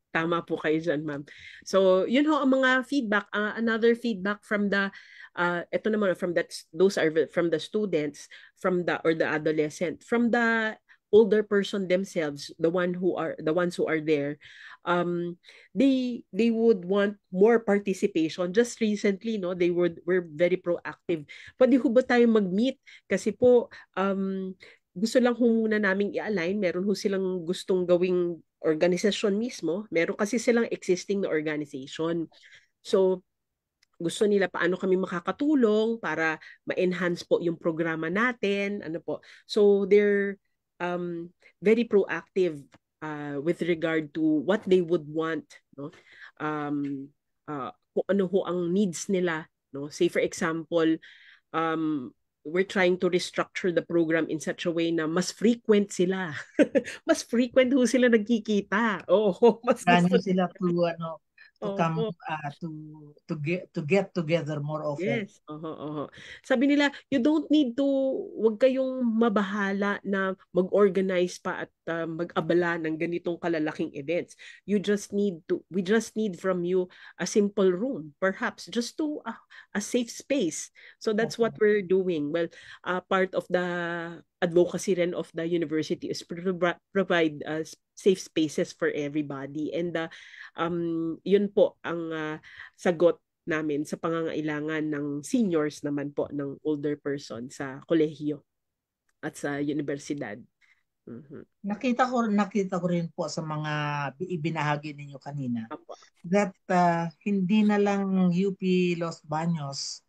Tama po kayo dyan, ma'am. So, yun ho ang mga feedback. Another feedback from the, ito naman, those are from the students, or the adolescent, from the older person themselves, the ones who are there, they would want more participation. Just recently, no, were very proactive. Pwede ho ba tayo mag-meet? Kasi po, gusto lang ho muna naming i-align. Meron ho silang gustong gawing organisasyon mismo. Meron kasi silang existing na organization. So, gusto nila paano kami makakatulong para ma-enhance po yung programa natin. Ano po. So, they're very proactive with regard to what they would want. No? Kung ano ho ang needs nila. No? Say, for example, we're trying to restructure the program in such a way na mas frequent sila. Mas frequent ho sila nagkikita. Oo, mas Ganun gusto sila to come to get together more often. Yes. Sabi nila, you don't need to, wag kayong mabahala na mag-organize pa at mag-abala ng ganitong kalalaking events. We just need from you a simple room, perhaps just to a safe space. So that's what we're doing. Well, part of the advocacy rin of the university is provide safe spaces for everybody. And yun po ang sagot namin sa pangangailangan ng seniors naman po, ng older person sa kolehiyo at sa universidad. Nakita ko rin po sa mga ibinahagi ninyo kanina that hindi na lang UP Los Baños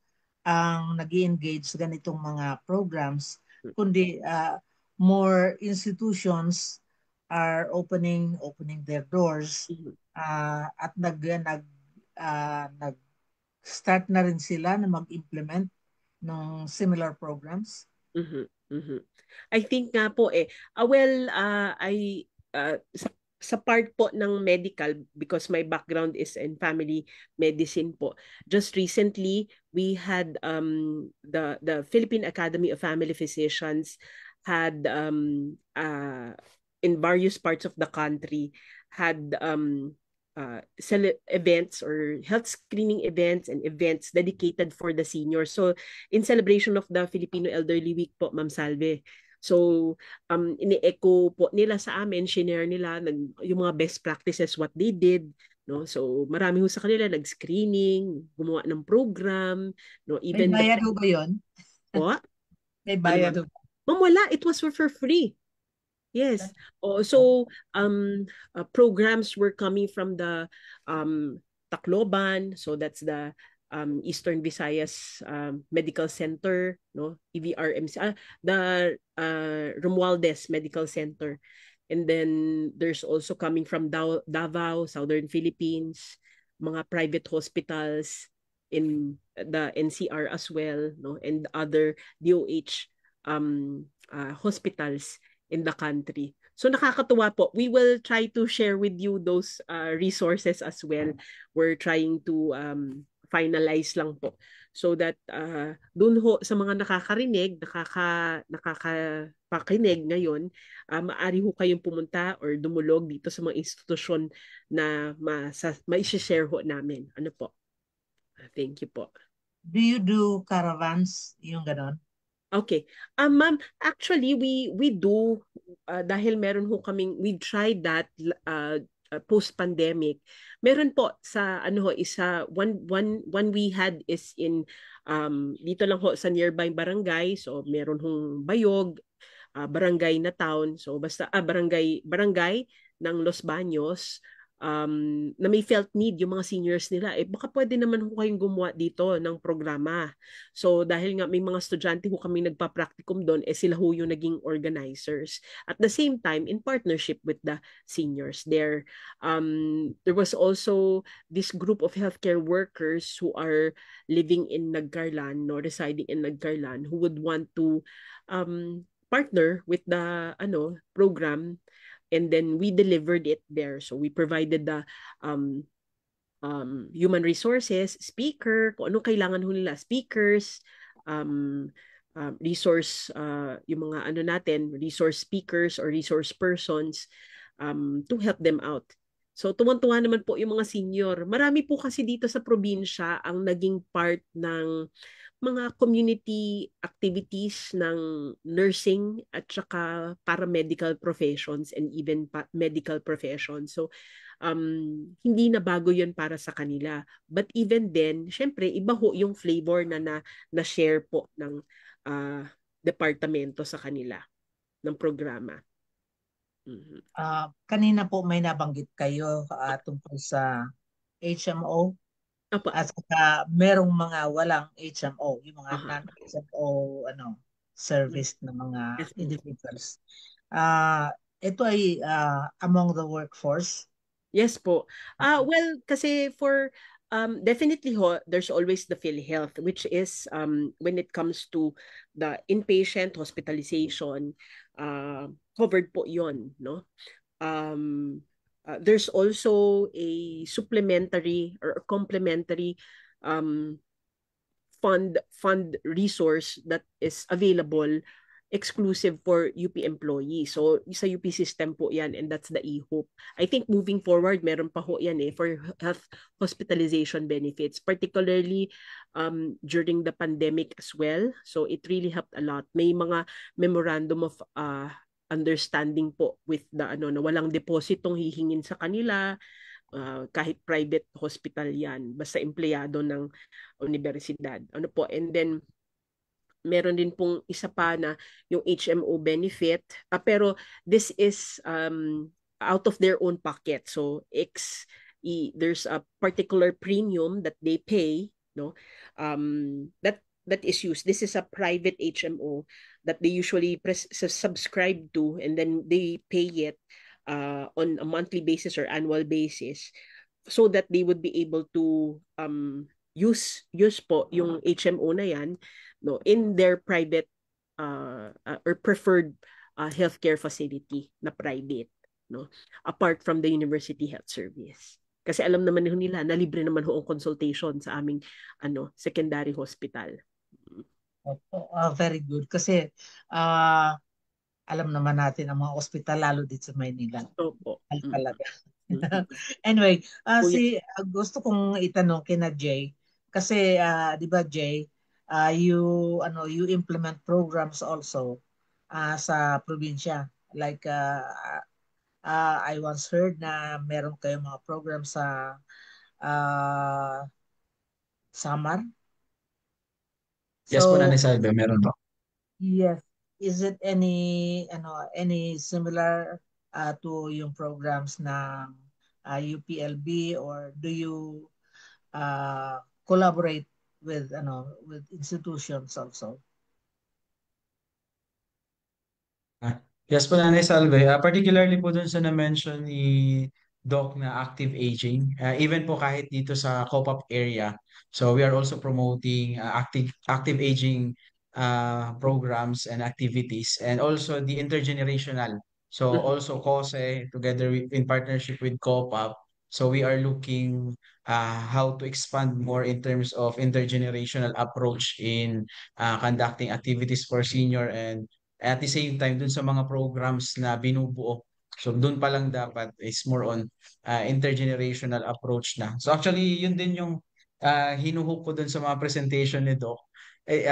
ang nag-i-engage sa ganitong mga programs, kundi more institutions are opening their doors at nag-start na rin sila na mag-implement ng similar programs. I think nga po sa part po ng medical, because my background is in family medicine po. Just recently, we had the Philippine Academy of Family Physicians had in various parts of the country had events or health screening events and events dedicated for the seniors. So in celebration of the Filipino Elderly Week po, Ma'am Salve. So ini-echo po nila sa amin, shinare nila yung mga best practices, what they did, no? So marami ho sa kanila nag-screening, gumawa ng program, no? May Even bayad ho ba yun? what? May Ano, bayad ma'am? ho ba? Ma'am, wala. It was for free. Yes. Oh, so programs were coming from the Tacloban, so that's the Eastern Visayas Medical Center, no? EVRMC, the Romualdez Medical Center. And then there's also coming from Davao, Southern Philippines, mga private hospitals in the NCR as well, no? And other DOH hospitals in the country. So nakakatuwa po. We will try to share with you those resources as well. We're trying to finalize lang po so that dun ho sa mga nakakapakinig ngayon, maaari ho kayong pumunta or dumulog dito sa mga institusyon na ma-share ho namin. Ano po? Thank you po. Do you do caravans, yung ganon? Okay. Ma'am, actually we do dahil meron ho kaming we tried that post-pandemic. Meron po sa one we had is in dito lang ho sa nearby barangay. So meron hong Bayog, barangay na town. So basta barangay ng Los Baños. Na may felt need yung mga seniors nila, baka pwede naman ho kayong gumawa dito ng programa. So dahil nga may mga estudyante ho kami nagpa-practicum doon, sila ho yung naging organizers. At the same time, in partnership with the seniors there. There was also this group of healthcare workers who are living in Nagcarlan, no, residing in Nagcarlan, who would want to partner with the program. And then we delivered it there. So we provided the human resources, speaker, kung ano kailangan ho nila, speakers, resource, yung mga natin, resource speakers or resource persons to help them out. So tuwan-tuwa naman po yung mga senior. Marami po kasi dito sa probinsya ang naging part ng mga community activities ng nursing at saka paramedical professions and even medical professions. So, hindi na bago yun para sa kanila. But even then, syempre, iba ho yung flavor na share po ng departamento sa kanila ng programa. Kanina po may nabanggit kayo tungkol sa HMO. Opo. At saka merong mga walang HMO, yung mga non-HMO service ng mga individuals. Ito ay among the workforce. Yes po. Well, kasi for definitely ho, there's always the PhilHealth, which is when it comes to the inpatient hospitalization, covered po yon, no? There's also a supplementary or complementary fund resource that is available exclusive for UP employees. So sa UP system po yan, and that's the eHope. I think moving forward, meron pa ho yan for health hospitalization benefits, particularly during the pandemic as well. So it really helped a lot. May mga memorandum of understanding po with the na walang depositong hihingin sa kanila, kahit private hospital yan, basta empleyado ng universidad. Ano po, and then meron din pong isa pa na yung HMO benefit, pero this is out of their own pocket. So there's a particular premium that they pay, no, that is used. This is a private HMO that they usually subscribe to, and then they pay it on a monthly basis or annual basis, so that they would be able to use po yung HMO na yan, no, in their private or preferred healthcare facility na private, no, apart from the university health service. Kasi alam naman nila na libre naman ho ang consultation sa aming secondary hospital. Very good. Kasi alam naman natin ang mga ospital lalo dito sa Maynila. Opo. Mahal Mm. talaga. Mm. Anyway, Kuya, gusto kong itanong kina Jay kasi 'di ba Jay, you implement programs also sa probinsya like I once heard na meron kayong mga program sa uh, Samar. Yes po, So, Nanay Salve, meron po. yes, is it any similar to yung programs ng UPLB or do you collaborate with institutions also? Yes po, Nanay Salve. Particularly po dun sa na-mention ni Doc na active aging. Even po kahit dito sa COPAP area. So we are also promoting active aging programs and activities and also the intergenerational. So mm, also COSE together in partnership with COPAP. So we are looking how to expand more in terms of intergenerational approach in conducting activities for senior and at the same time, dun sa mga programs na binubuo. So dun pa lang dapat is more on intergenerational approach na. So actually, yun din yung hinuhook ko dun sa mga presentation ni Doc. Eh,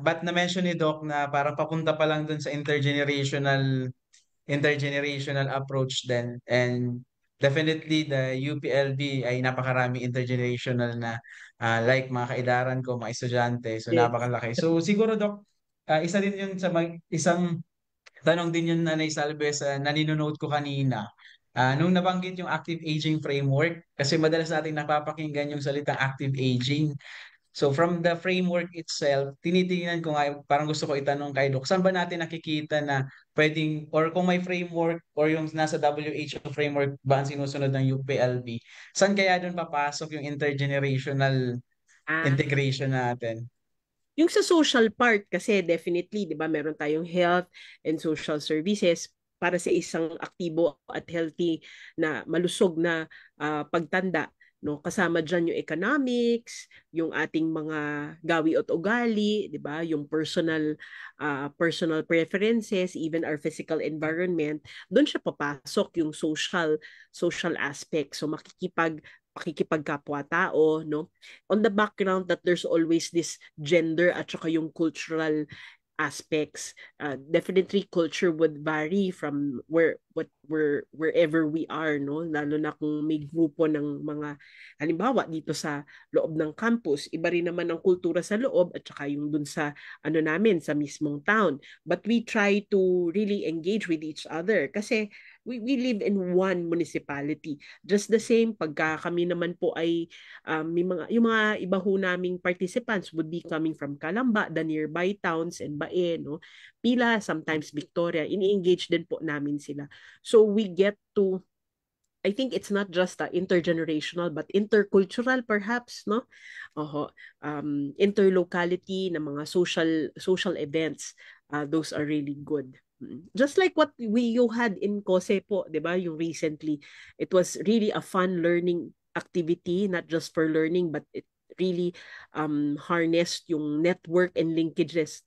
but na-mention ni Doc na parang papunta pa lang dun sa intergenerational approach din. And definitely the UPLB ay napakaraming intergenerational na like mga kaedaran ko, mga estudyante. So yes. napakalaki. So siguro Doc, isa din yun sa isang tanong din yun Nanay Salve sa naninonote ko kanina. Nung nabanggit yung active aging framework, kasi madalas natin napapakinggan yung salitang active aging. So from the framework itself, tinitingnan ko nga, parang gusto ko itanong kay Doc, saan ba natin nakikita na pwedeng, or kung may framework, or yung nasa WHO framework ba ang sinusunod ng UPLB, saan kaya doon papasok yung intergenerational Ah, integration natin? yung sa social part kasi definitely, 'di ba, meron tayong health and social services para sa isang aktibo at healthy na malusog na pagtanda, no? Kasama diyan yung economics, yung ating mga gawi at ugali, 'di ba? Yung personal preferences, even our physical environment, doon siya papasok yung social aspect. So pakikipagkapwa-tao, no? On the background that there's always this gender at saka yung cultural aspects. Definitely culture would vary from wherever we are, no? Lalo na kung may grupo ng mga halimbawa dito sa loob ng campus, iba rin naman ang kultura sa loob at saka yung dun sa ano namin sa mismong town. But we try to really engage with each other kasi we live in one municipality. Just the same pagka kami naman po ay yung mga iba ho naming participants would be coming from Calamba, the nearby towns and Bae, no? Pila, sometimes Victoria, ini-engage din po namin sila. So we get to I think it's not just intergenerational but intercultural perhaps, no? Oho. Interlocality ng mga social events. Those are really good. Just like what you had in Kose po, 'di ba? Yung recently, it was really a fun learning activity, not just for learning but it really harnessed yung network and linkages.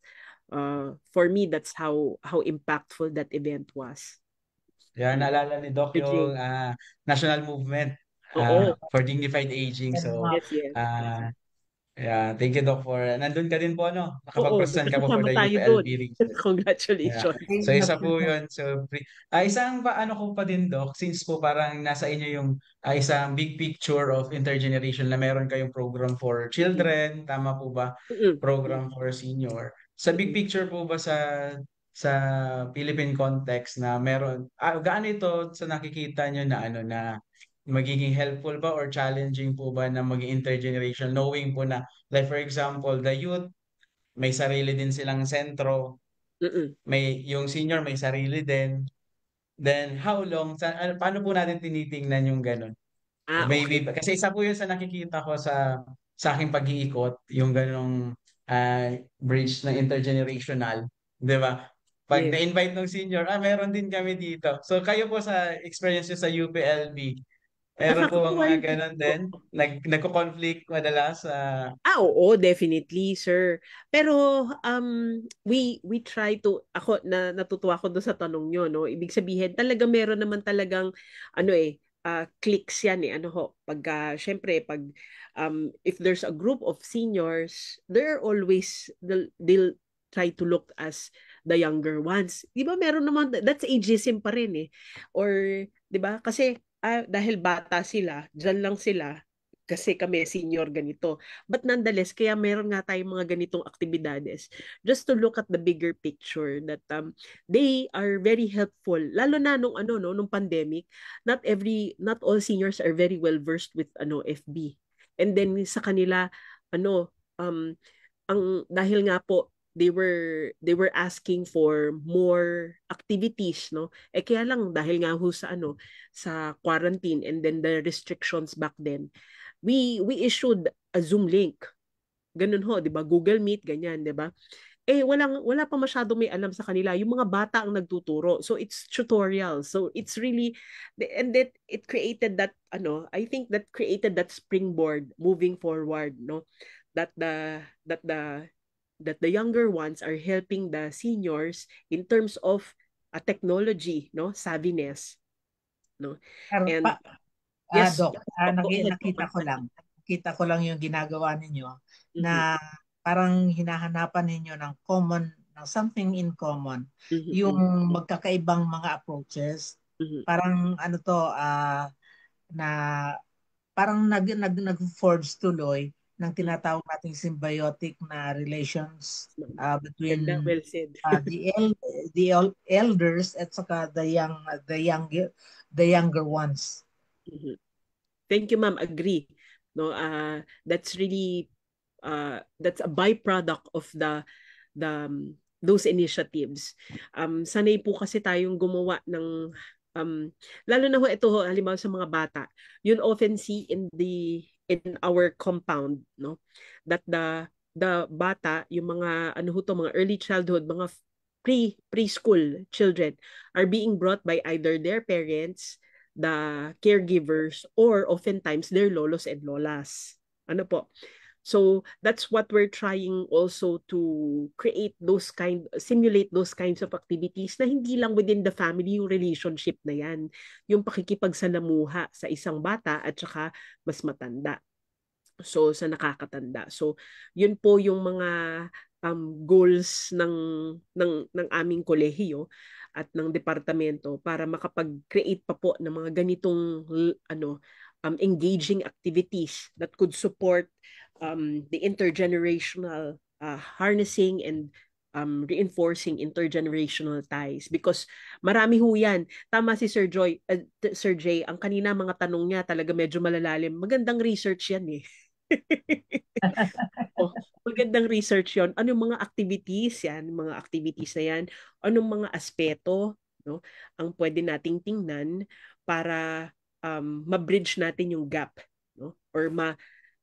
For me, that's how impactful that event was. Yan, naalala ni Doc Jay. yung national movement Oo. for dignified aging. Yan ang So, mga Yes, yes. uh, yeah, thank you Doc for, nandun ka din po, no? Oo, Nakapag-present ka po for kasama the tayo doon. UPLB region. Yeah. Congratulations. So isa po yun. So, isang pa ano ko pa din, Doc, since po parang nasa inyo yung isang big picture of intergeneration na meron kayong program for children, tama po ba? Mm-mm. Program for senior. Sa big Mm-mm. picture po ba sa Philippine context na meron, gaano ito sa nakikita nyo na ano na magiging helpful ba or challenging po ba na maging intergenerational knowing po na like for example, the youth may sarili din silang sentro, Mm-mm. may yung senior may sarili din. Then how long paano po natin tinitingnan yung ganun? Okay. Maybe kasi isa po yun sa nakikita ko sa aking pag-iikot, yung ganong bridge na intergenerational, 'di ba? Pag Yes. na-invite ng senior, meron din kami dito. So kayo po sa experience nyo sa UPLB, Meron po bang Nakakatuwa mga yun. ganon din? Nagko-conflict madalas sa... Oo, definitely, sir. Pero we try to ako natutuwa ako doon sa tanong niyo, no. Ibig sabihin, talaga meron naman talagang ano clicks 'yan ano ho. Pagka syempre pag if there's a group of seniors, they're always they'll try to look as the younger ones. 'Di ba meron naman that's ageism pa rin eh. Or 'di ba? Kasi dahil bata sila, diyan lang sila kasi kami senior ganito. But nonetheless, kaya meron nga tayong mga ganitong aktibidades just to look at the bigger picture that they are very helpful. Lalo na nung ano no, nung pandemic, not all seniors are very well versed with FB. And then sa kanila ano ang dahil nga po they were asking for more activities no kaya lang dahil nga ho sa sa quarantine and then the restrictions back then we issued a Zoom link. Ganun ho, 'di ba? Google Meet ganyan, 'di ba? Wala pa masyado may alam sa kanila. Yung mga bata ang nagtuturo. So it's tutorial. So it's really and that it created that I think that created that springboard moving forward, no? That the younger ones are helping the seniors in terms of technology, no? Savviness, no? Pero And yes, Doc, go ahead po, nakita ko Ma'am. lang. Nakita ko lang yung ginagawa ninyo Mhm. na parang hinahanapan ninyo ng something in common. Mhm. Yung Mhm. magkakaibang mga approaches. Mhm. Parang na parang nag-forge tuloy ng Mhm. tinatawag nating symbiotic na relations Ganda, between well said. elders at saka the younger ones. Mhm. Thank you, ma'am. Agree. No, that's really that's a byproduct of those initiatives. Sanay po kasi tayong gumawa ng lalo na ho ito ho, halimbawa sa mga bata. You'll often see in our compound, no, that the bata, yung mga ano ho to, mga early childhood, mga preschool children are being brought by either their parents, the caregivers, or oftentimes their lolos and lolas. Ano po? So that's what we're trying also to simulate those kinds of activities na hindi lang within the family yung relationship na yan. Yung pakikipagsalamuha sa isang bata at saka mas matanda. So sa nakakatanda. So yun po yung mga goals ng aming kolehiyo at ng departamento para makapag-create pa po ng mga ganitong engaging activities that could support the intergenerational harnessing and reinforcing intergenerational ties because marami ho yan. Tama si Sir Jay, ang kanina mga tanong niya talaga medyo malalalim. Magandang research yan eh. Oh, magandang research yon. Anong mga activities yan? Mga activities na yan. Anong mga aspeto, no, ang pwede nating tingnan para ma-bridge natin yung gap, no? Or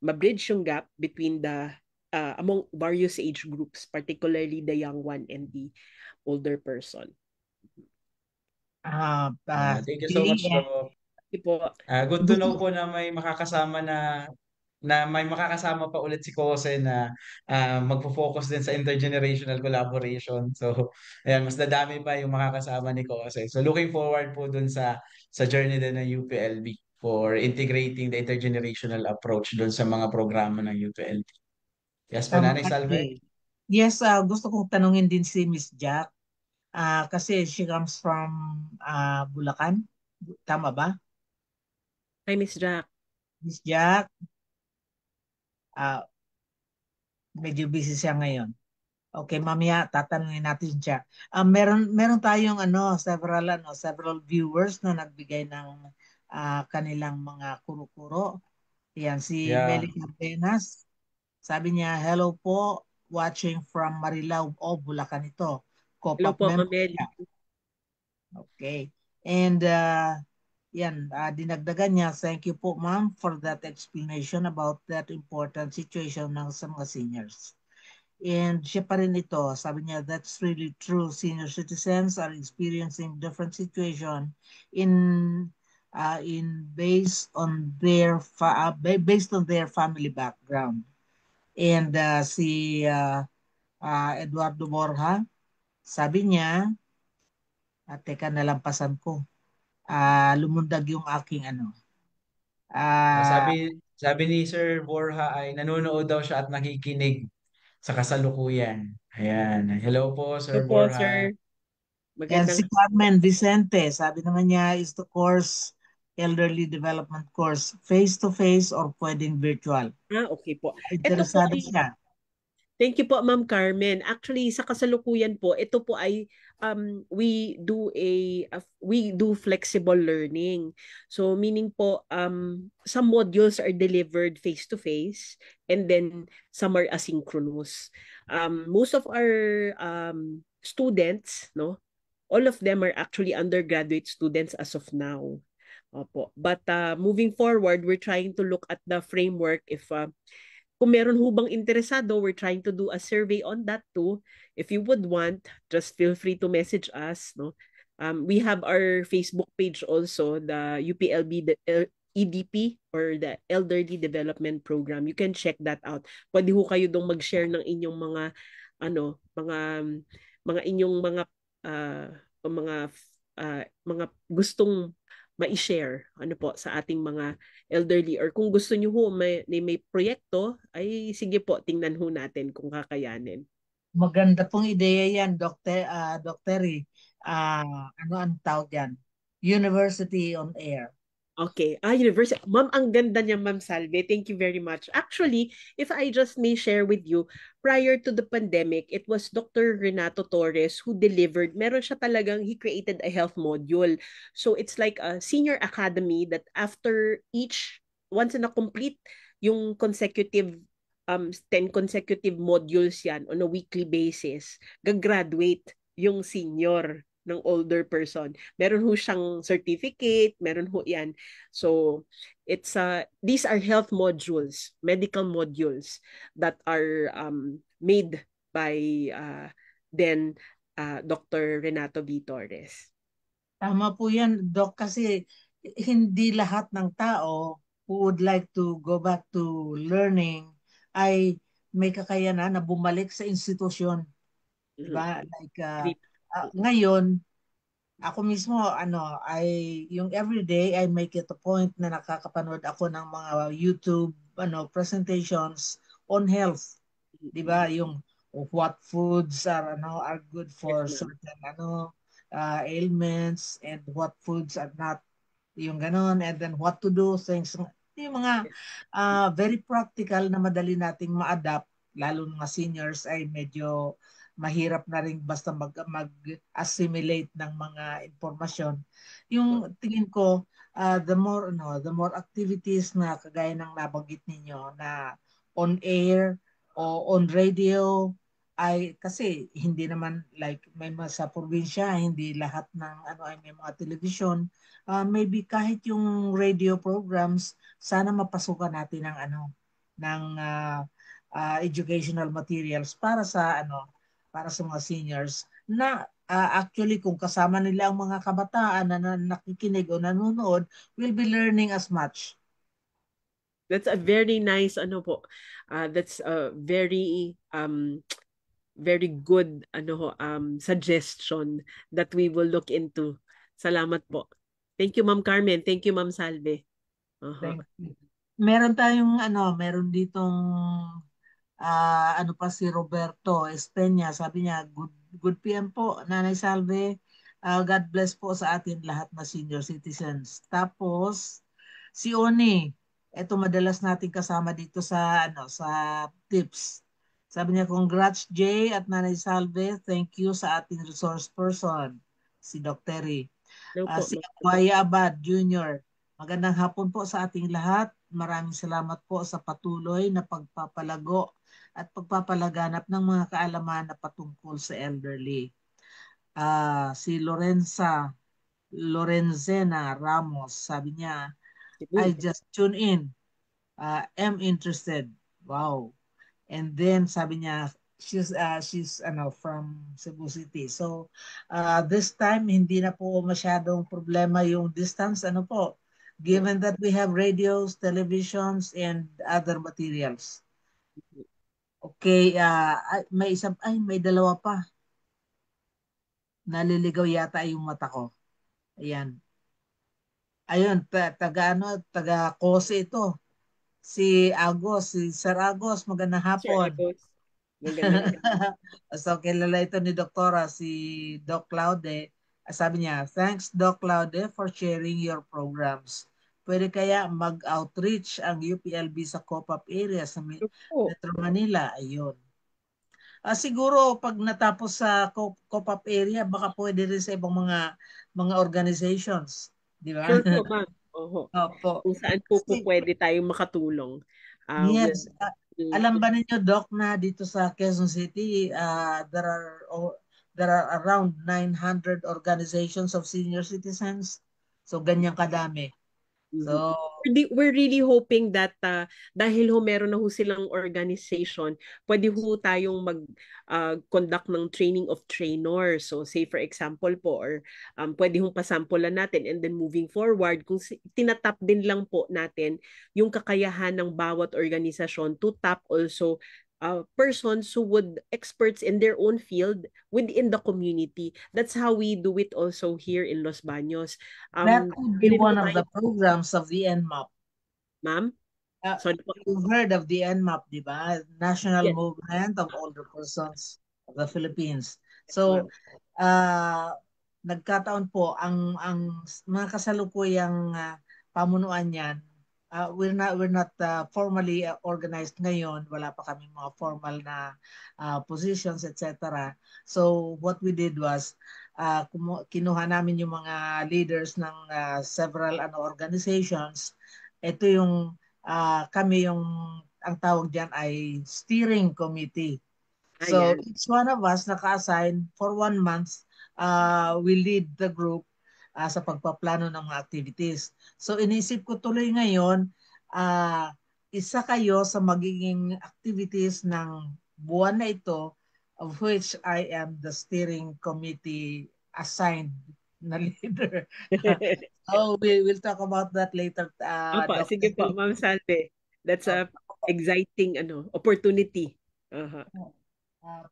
ma-bridge yung gap between among various age groups, particularly the young one and the older person. Thank you so Billy, much, Doc. Po. Good to know gusto, po na may makakasama pa ulit si Kose na magfo-focus din sa intergenerational collaboration. So, ayan, mas dadami pa yung makakasama ni Kose. So, looking forward po dun sa journey din ng UPLB for integrating the intergenerational approach dun sa mga programa ng UPLB. Yes po, Nanay Salve? yes, gusto kong tanungin din si Miss Jack. Kasi she comes from Bulacan. Tama ba? Hi, Miss Jack. Miss Jack, medyo busy siya ngayon. Okay, mamaya tatanungin natin siya. Meron tayong several viewers na nagbigay ng kanilang mga kuro-kuro. Yan si Yeah. Meli Cardenas. Sabi niya, hello po, watching from Marilao, Bulacan ito. Hello COPAP po, member Mamel. siya. Okay. And dinagdagan niya, thank you po ma'am for that explanation about that important situation ng sa mga seniors. And siya pa rin ito, sabi niya, that's really true. Senior citizens are experiencing different situation in based on their family background. And si Eduardo Borja, sabi niya, teka, nalampasan ko. Lumundag yung aking ano. Ah, Sabi ni Sir Borja ay nanonood daw siya at nakikinig sa kasalukuyan. Ayan. Hello po, Ito Sir po, Borja. sir. and Magandang si Carmen Vicente, sabi naman niya is the course, elderly development course, face-to-face or pwedeng virtual. okay po. Ito po Interesado ay siya. Thank you po, Ma'am Carmen. Actually, sa kasalukuyan po, ito po ay we do flexible learning. So meaning po some modules are delivered face to face and then some are asynchronous. Most of our students, no, all of them are actually undergraduate students as of now. Opo. But moving forward, we're trying to look at the framework if kung meron hubang interesado, we're trying to do a survey on that too. If you would want, just feel free to message us. No, we have our Facebook page also, the UPLB EDP or the Elderly Development Program. You can check that out. Pwede ho kayo dong mag-share ng inyong mga mga inyong uh, mga gustong ma-share po sa ating mga elderly, or kung gusto niyo ho may proyekto, ay sige po, tingnan ho natin kung kakayanin. Maganda pong ideya yan, Dr. Ano ang tawag yan? University on Air. Okay. University. Ma'am, ang ganda niya, Ma'am Salve. Thank you very much. Actually, if I just may share with you, prior to the pandemic, it was Dr. Renato Torres who delivered. Meron siya talagang, he created a health module. So it's like a senior academy that after once na complete yung consecutive 10 consecutive modules yan on a weekly basis, gagraduate yung senior ng older person. Meron ho siyang certificate, meron ho yan. So, these are health modules, medical modules that are made by then Dr. Renato V. Torres. Tama po yan, Doc, kasi hindi lahat ng tao who would like to go back to learning ay may kakayanan na bumalik sa institusyon. Diba? Like, ngayon, ako mismo, yung everyday, I make it a point na nakakapanood ako ng mga YouTube presentations on health. Diba? Yung what foods are good for certain ailments and what foods are not, yung ganon, and then what to do, things, yung mga very practical na madali nating ma-adapt, lalo ng mga seniors ay medyo mahirap na rin basta mag-assimilate ng mga impormasyon. Yung tingin ko, the more activities na kagaya ng nabanggit ninyo na on air o on radio, ay kasi hindi naman like may sa probinsya, hindi lahat ng ay may mga television. Maybe kahit yung radio programs, sana mapasukan natin ng ng educational materials para sa mga seniors na actually kung kasama nila ang mga kabataan na nakikinig o nanonood, will be learning as much. That's a very nice that's a very good suggestion that we will look into. Salamat po. Thank you, Ma'am Carmen. Thank you, Ma'am Salve. Thank you. Meron ditong pa si Roberto Espenya, sabi niya, good PM po, Nanay Salve. God bless po sa atin lahat na senior citizens. Tapos, si Oni, eto madalas natin kasama dito sa tips. Sabi niya, congrats Jay at Nanay Salve. Thank you sa ating resource person, si Dr. Terry. Si Aquaya Abad Jr. Magandang hapon po sa ating lahat. Maraming salamat po sa patuloy na pagpapalago at pagpapalaganap ng mga kaalaman na patungkol sa elderly. Si Lorenzena Ramos, sabi niya, I just tune in. Am interested. Wow. And then sabi niya, she's from Cebu City. So this time hindi na po masyadong problema yung distance given that we have radios, televisions, and other materials. Okay, may dalawa pa. Naliligaw yata yung mata ko. Ayan. Ayun, taga Kose ito. Si Agos, si Sir Agos, magandang Sir hapon. Agos, magandang So, kilala ito ni Doktora, si Doc Claude. Sabi niya, thanks Doc Claude for sharing your programs. Pwede kaya mag-outreach ang UPLB sa COPAP area sa po. Metro Manila? Ayun. Siguro pag natapos sa COPAP area, baka pwede rin sa ibang mga organizations. Di ba? Sure po, ma'am. Oho. Opo. Kung saan po Kasi, pwede tayong makatulong. yes. We'll Alam ba ninyo, Doc, na dito sa Quezon City, there are around 900 organizations of senior citizens. So, ganyan kadami. So, we're really hoping that dahil meron na ho silang organization, pwede ho tayong mag-conduct ng training of trainers. So say for example po, or pwede hong pasampulan natin, and then moving forward, kung tinatap din lang po natin yung kakayahan ng bawat organisasyon to tap also persons who would experts in their own field within the community. That's how we do it also here in Los Baños. that would be Bilhin one po of the tayo, programs of the NMAP. ma'am. Sorry po. You've heard of the NMAP, di ba? National Yes, Movement of Older Persons of the Philippines. ma'am. So, nagkataon po ang mga kasalukuyang pamunuan niyan. We're not formally organized ngayon. Wala pa kami mga formal na positions, etc. So what we did was kinuha namin yung mga leaders ng several organizations. Ito yung kami yung ang tawag diyan ay steering committee. So Ayan. each one of us naka-assign for 1 month, we lead the group sa pagpaplano ng mga activities. So inisip ko tuloy ngayon, isa kayo sa magiging activities ng buwan na ito, of which I am the steering committee assigned na leader. So we will talk about that later, Opo, Dr. sige po, Ma'am Salve. That's a exciting opportunity. Uh-huh.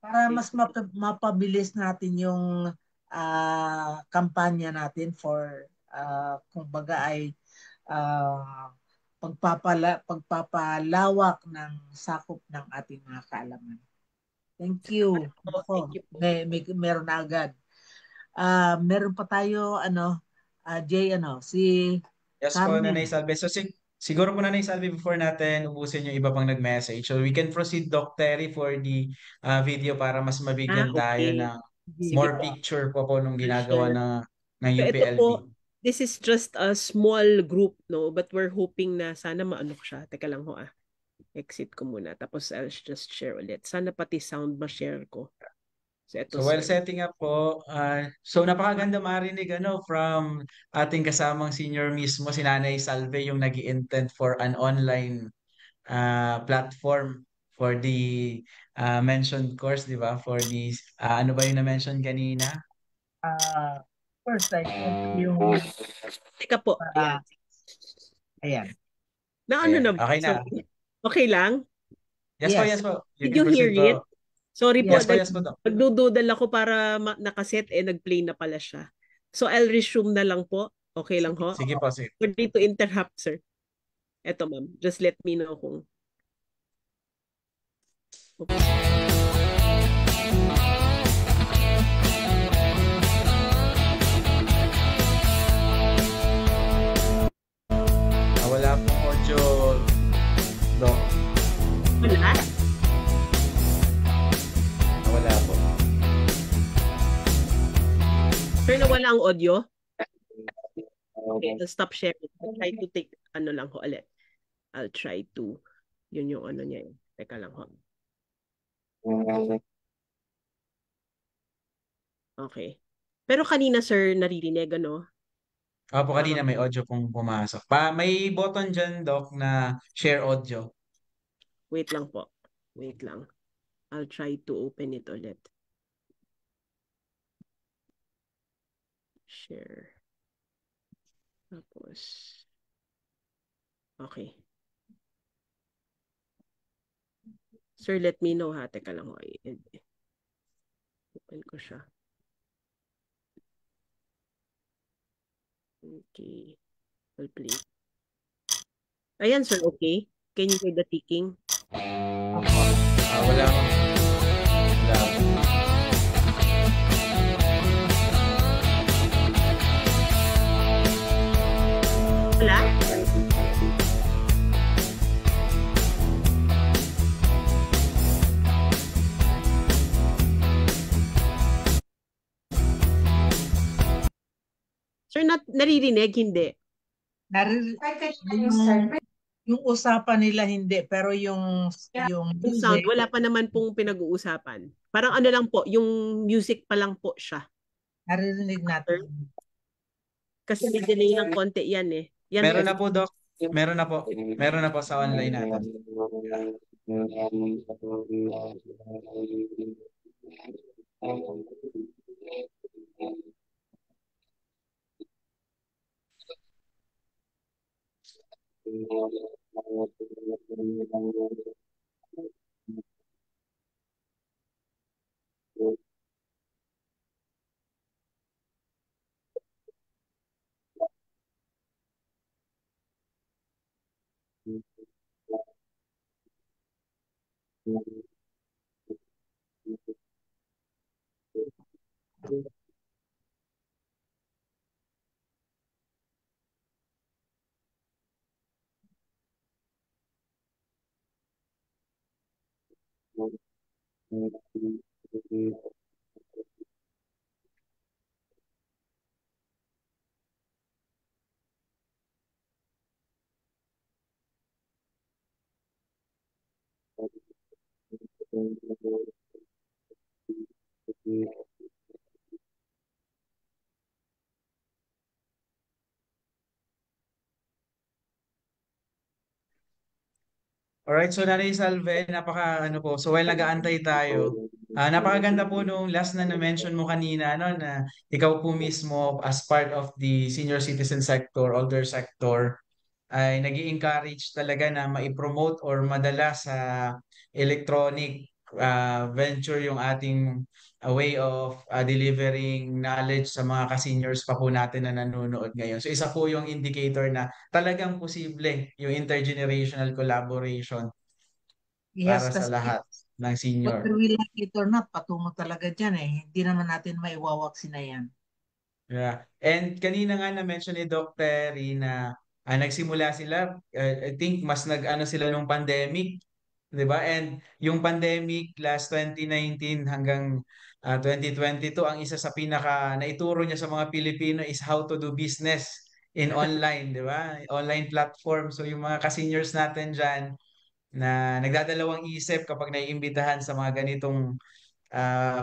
Para mas mapabilis natin yung kampanya natin for kumbaga ay pagpapalawak ng sakop ng ating mga kaalaman. Thank you. Ako, Thank you po. meron na agad. Meron pa tayo, Jay, si Yes po, Carmen. Nanay Salve. So siguro po, Nanay Salve, before natin ubusin yung iba pang nag-message. So we can proceed, Doc Terry, for the video para mas mabigyan tayo Okay. ng Sige more po. picture po nung ginagawa Sure. ng So ito UPLB. po, this is just a small group, no? But we're hoping na sana maano ko siya. Teka lang ho Exit ko muna. Tapos I'll just share ulit. Sana pati sound ma-share ko. So ito, So while sir. setting up po, so napakaganda marinig from ating kasamang senior mismo, si Nanay Salve, yung nag-intent for an online platform for the mentioned course, di ba? For the, ano ba yung na-mention kanina? First, I yung Teka po. Ayan. ayan. Na na ba? Okay na. Sorry. Okay lang? Yes po, yes po. You Did can you hear proceed po. it? Sorry po, Yes po, yes po, Doc. nagdududal ako para nakaset nag-play na pala siya. So I'll resume na lang po. Okay lang ho? Sige po, sige. Sorry to interrupt, sir. Eto, ma'am. Just let me know kung... Wala pong audio, Doc. Wala? Wala po. Sir, nawala ang audio? Okay, I'll stop sharing. I'll try to take, lang ho ulit. I'll try to, yun yung niya yun. Teka lang ho. Okay. Pero kanina, sir, naririnig, Opo, kanina may audio pong pumasok. May button dyan, Doc, na share audio. Wait lang po. Wait lang. I'll try to open it ulit. Share. Tapos, Okay. Sir, let me know ha. Teka lang. Open ko siya. Okay. I'll play. Ayan, sir. Okay. Can you hear the ticking? Wala akong... Wala akong... Wala? Sir, naririnig? Hindi. Yung usapan nila hindi, pero yung Yung music, sound, wala pa naman pong pinag-uusapan. Parang ano lang po, yung music pa lang po siya. naririnig natin. Kasi may delay ng konti yan eh. Yan Meron na po, Doc. Meron na po. Meron na po sa online natin. Alright, so Nanay Salve, napaka ano po, so while nag-aantay tayo, napakaganda po nung last na na-mention mo kanina, no, na ikaw po mismo as part of the senior citizen sector, older sector, ay nag encourage talaga na mai-promote or madala sa electronic venture yung ating way of delivering knowledge sa mga ka-seniors pa po natin na nanonood ngayon. So isa po yung indicator na talagang posible yung intergenerational collaboration Yes, para sa kasi lahat ng senior. whether we like it or not, patungo talaga dyan eh. Hindi naman natin maiwawak na yan. Yeah. And kanina nga na-mention ni Dr. Rina, nagsimula sila, I think mas nag-ano sila nung pandemic, 'di ba? And yung pandemic last 2019 hanggang 2022, ang isa sa pinaka naituro niya sa mga Pilipino is how to do business in online, 'di ba? Online platform. So yung mga ka-seniors natin diyan na nagdadalawang isip kapag naiimbitahan sa mga ganitong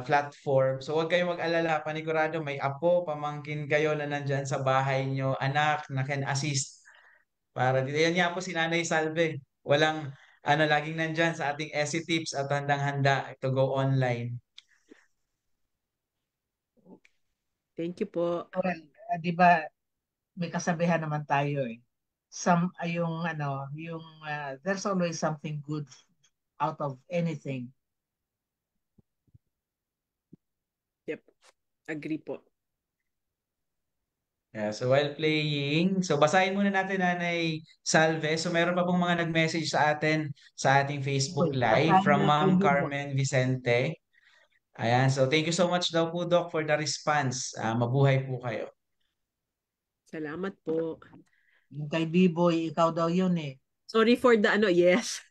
platform. So huwag kayong mag-alala, panigurado may apo, pamangkin kayo na nandyan sa bahay nyo, anak na can assist. Para dito, yan nga po si Nanay Salve. Walang laging nandyan sa ating SC Tips at handang-handa to go online. Thank you po. Well, di ba, may kasabihan naman tayo eh. There's always something good out of anything. Yep. Agree po. Yeah, so while playing, so basahin muna natin Nanay Salve. So meron pa pong mga nag-message sa atin sa ating Facebook Live Basahin from Ma'am natin yun. Carmen Vicente. Ayan, so thank you so much daw po, Doc, for the response. Mabuhay po kayo. Salamat po. Yung kay B-Boy, ikaw daw yun eh. Sorry for the yes.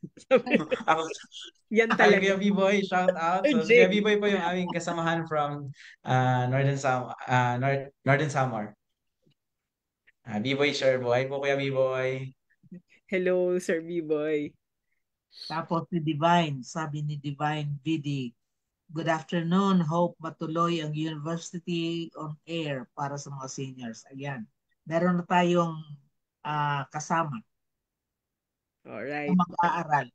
Ako, Yan Kuya talaga. B-Boy, shout out. So, Jay. Kuya B-Boy po yung aming kasamahan from Northern Samar. B-Boy share boy. Po Kuya B-Boy. Hello, Sir B-Boy. Tapos si Divine, sabi ni Divine VD, good afternoon, hope matuloy ang university on air para sa mga seniors. Ayan, meron na tayong kasama Alright. na mag-aaral.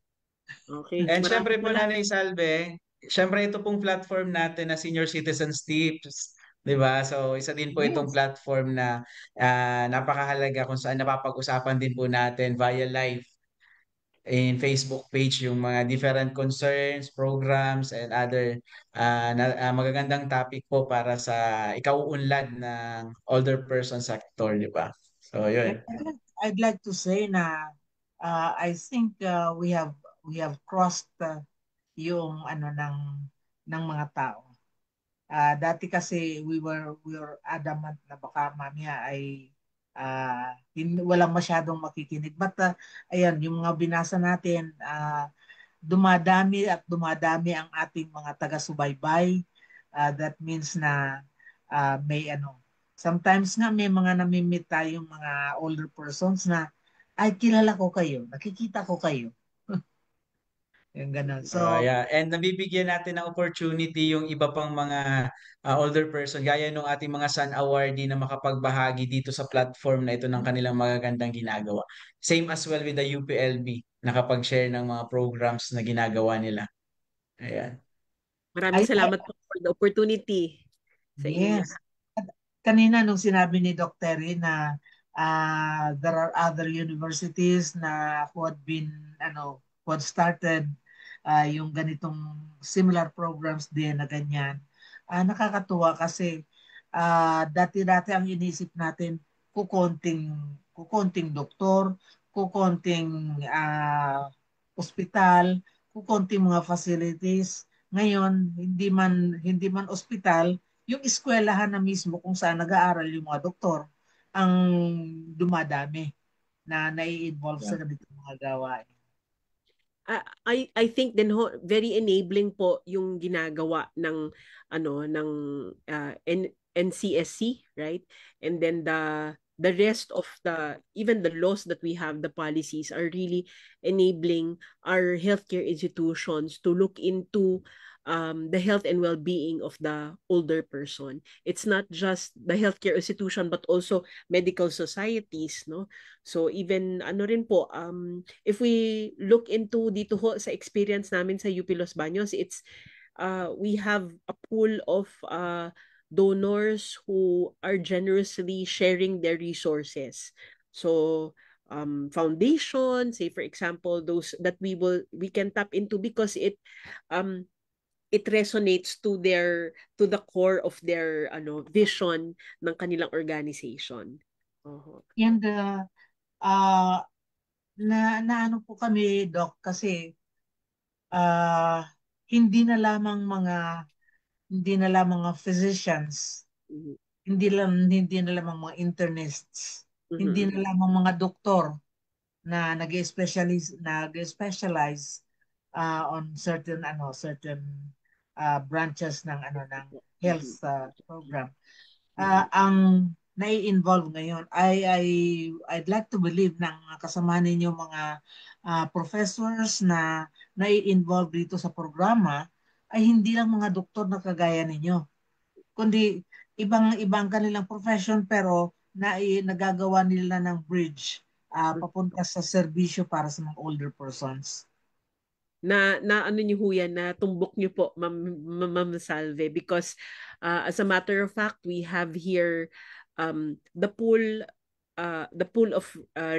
Okay. And syempre po Nanay Salve, syempre ito pong platform natin na Senior Citizens Tips 'Di ba? So isa din po itong Yes. platform na napakahalaga kung saan napapag-usapan din po natin via live in Facebook page yung mga different concerns, programs, and other magagandang topic po para sa ikauunlad ng older person sector, di ba? So, And yun. I'd like to say na I think we have crossed yung ano ng mga tao. Dati kasi we were adamant na baka mamaya ay walang masyadong makikinig. But ayan, yung mga binasa natin, dumadami at dumadami ang ating mga taga-subaybay. That means na may ano, sometimes nga may mga namimit tayong mga older persons na ay kilala ko kayo, nakikita ko kayo. Yung ganun. So, Yeah. And nabibigyan natin ng opportunity yung iba pang mga older person, gaya nung ating mga Sun Awardee na makapagbahagi dito sa platform na ito ng kanilang magagandang ginagawa. Same as well with the UPLB, nakapag-share ng mga programs na ginagawa nila. Ayan. Maraming I salamat po for the opportunity sa inyong yes. lahat. Kanina nung sinabi ni Dr. Terry na there are other universities na who had been who had started yung ganitong similar programs din na ganyan. Nakakatuwa kasi dati-dati ang inisip natin kukonting kukonting doktor, kukonting ospital, kukonting mga facilities. Ngayon, hindi man ospital, yung eskwelahan na mismo kung saan nag-aaral yung mga doktor ang dumadami na nai-involve sa Yeah. ganitong mga gawain. I think din very enabling po yung ginagawa ng NCSC, right? And then the rest of even the laws that we have, the policies are really enabling our healthcare institutions to look into the health and well-being of the older person. It's not just the healthcare institution but also medical societies, no? So even ano rin po, if we look into dito ho sa experience namin sa UP Los Baños, we have a pool of donors who are generously sharing their resources. So foundation, say for example, those that we can tap into because it resonates to the core of their vision ng kanilang organization. And na ano po kami, Doc, kasi uh, hindi na lamang mga hindi na lamang mga physicians, Mhm. hindi na lamang mga internists, hindi na Mhm. lamang mga doktor na nag-specialize on certain branches ng Mhm. health program. Mhm. Ang nai-involve ngayon I'd like to believe ng kasama ninyo mga professors na nai-involve dito sa programa ay hindi lang mga doktor na kagaya ninyo, kundi ibang kanilang profession pero nagagawa nila ng bridge papunta sa serbisyo para sa mga older persons. Na ano niyo ho yan, na tumbok niyo po, Ma'am Salve, because as a matter of fact, we have here the pool of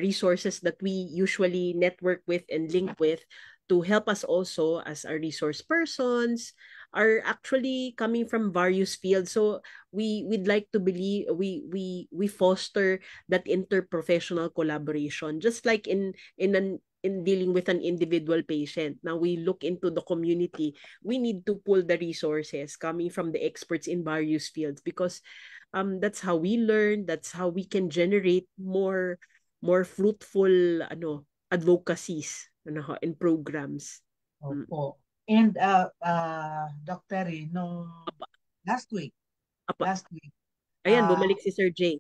resources that we usually network with and link with to help us also as our resource persons are actually coming from various fields. So we'd like to believe we foster that interprofessional collaboration, just like in dealing with an individual patient. Now we look into the community. We need to pull the resources coming from the experts in various fields because that's how we learn, that's how we can generate more fruitful advocacies and programs. Opo. And Dr. Terry, nung Apa, last week, apa. last week, Ayan, uh, bumalik si Sir Jay.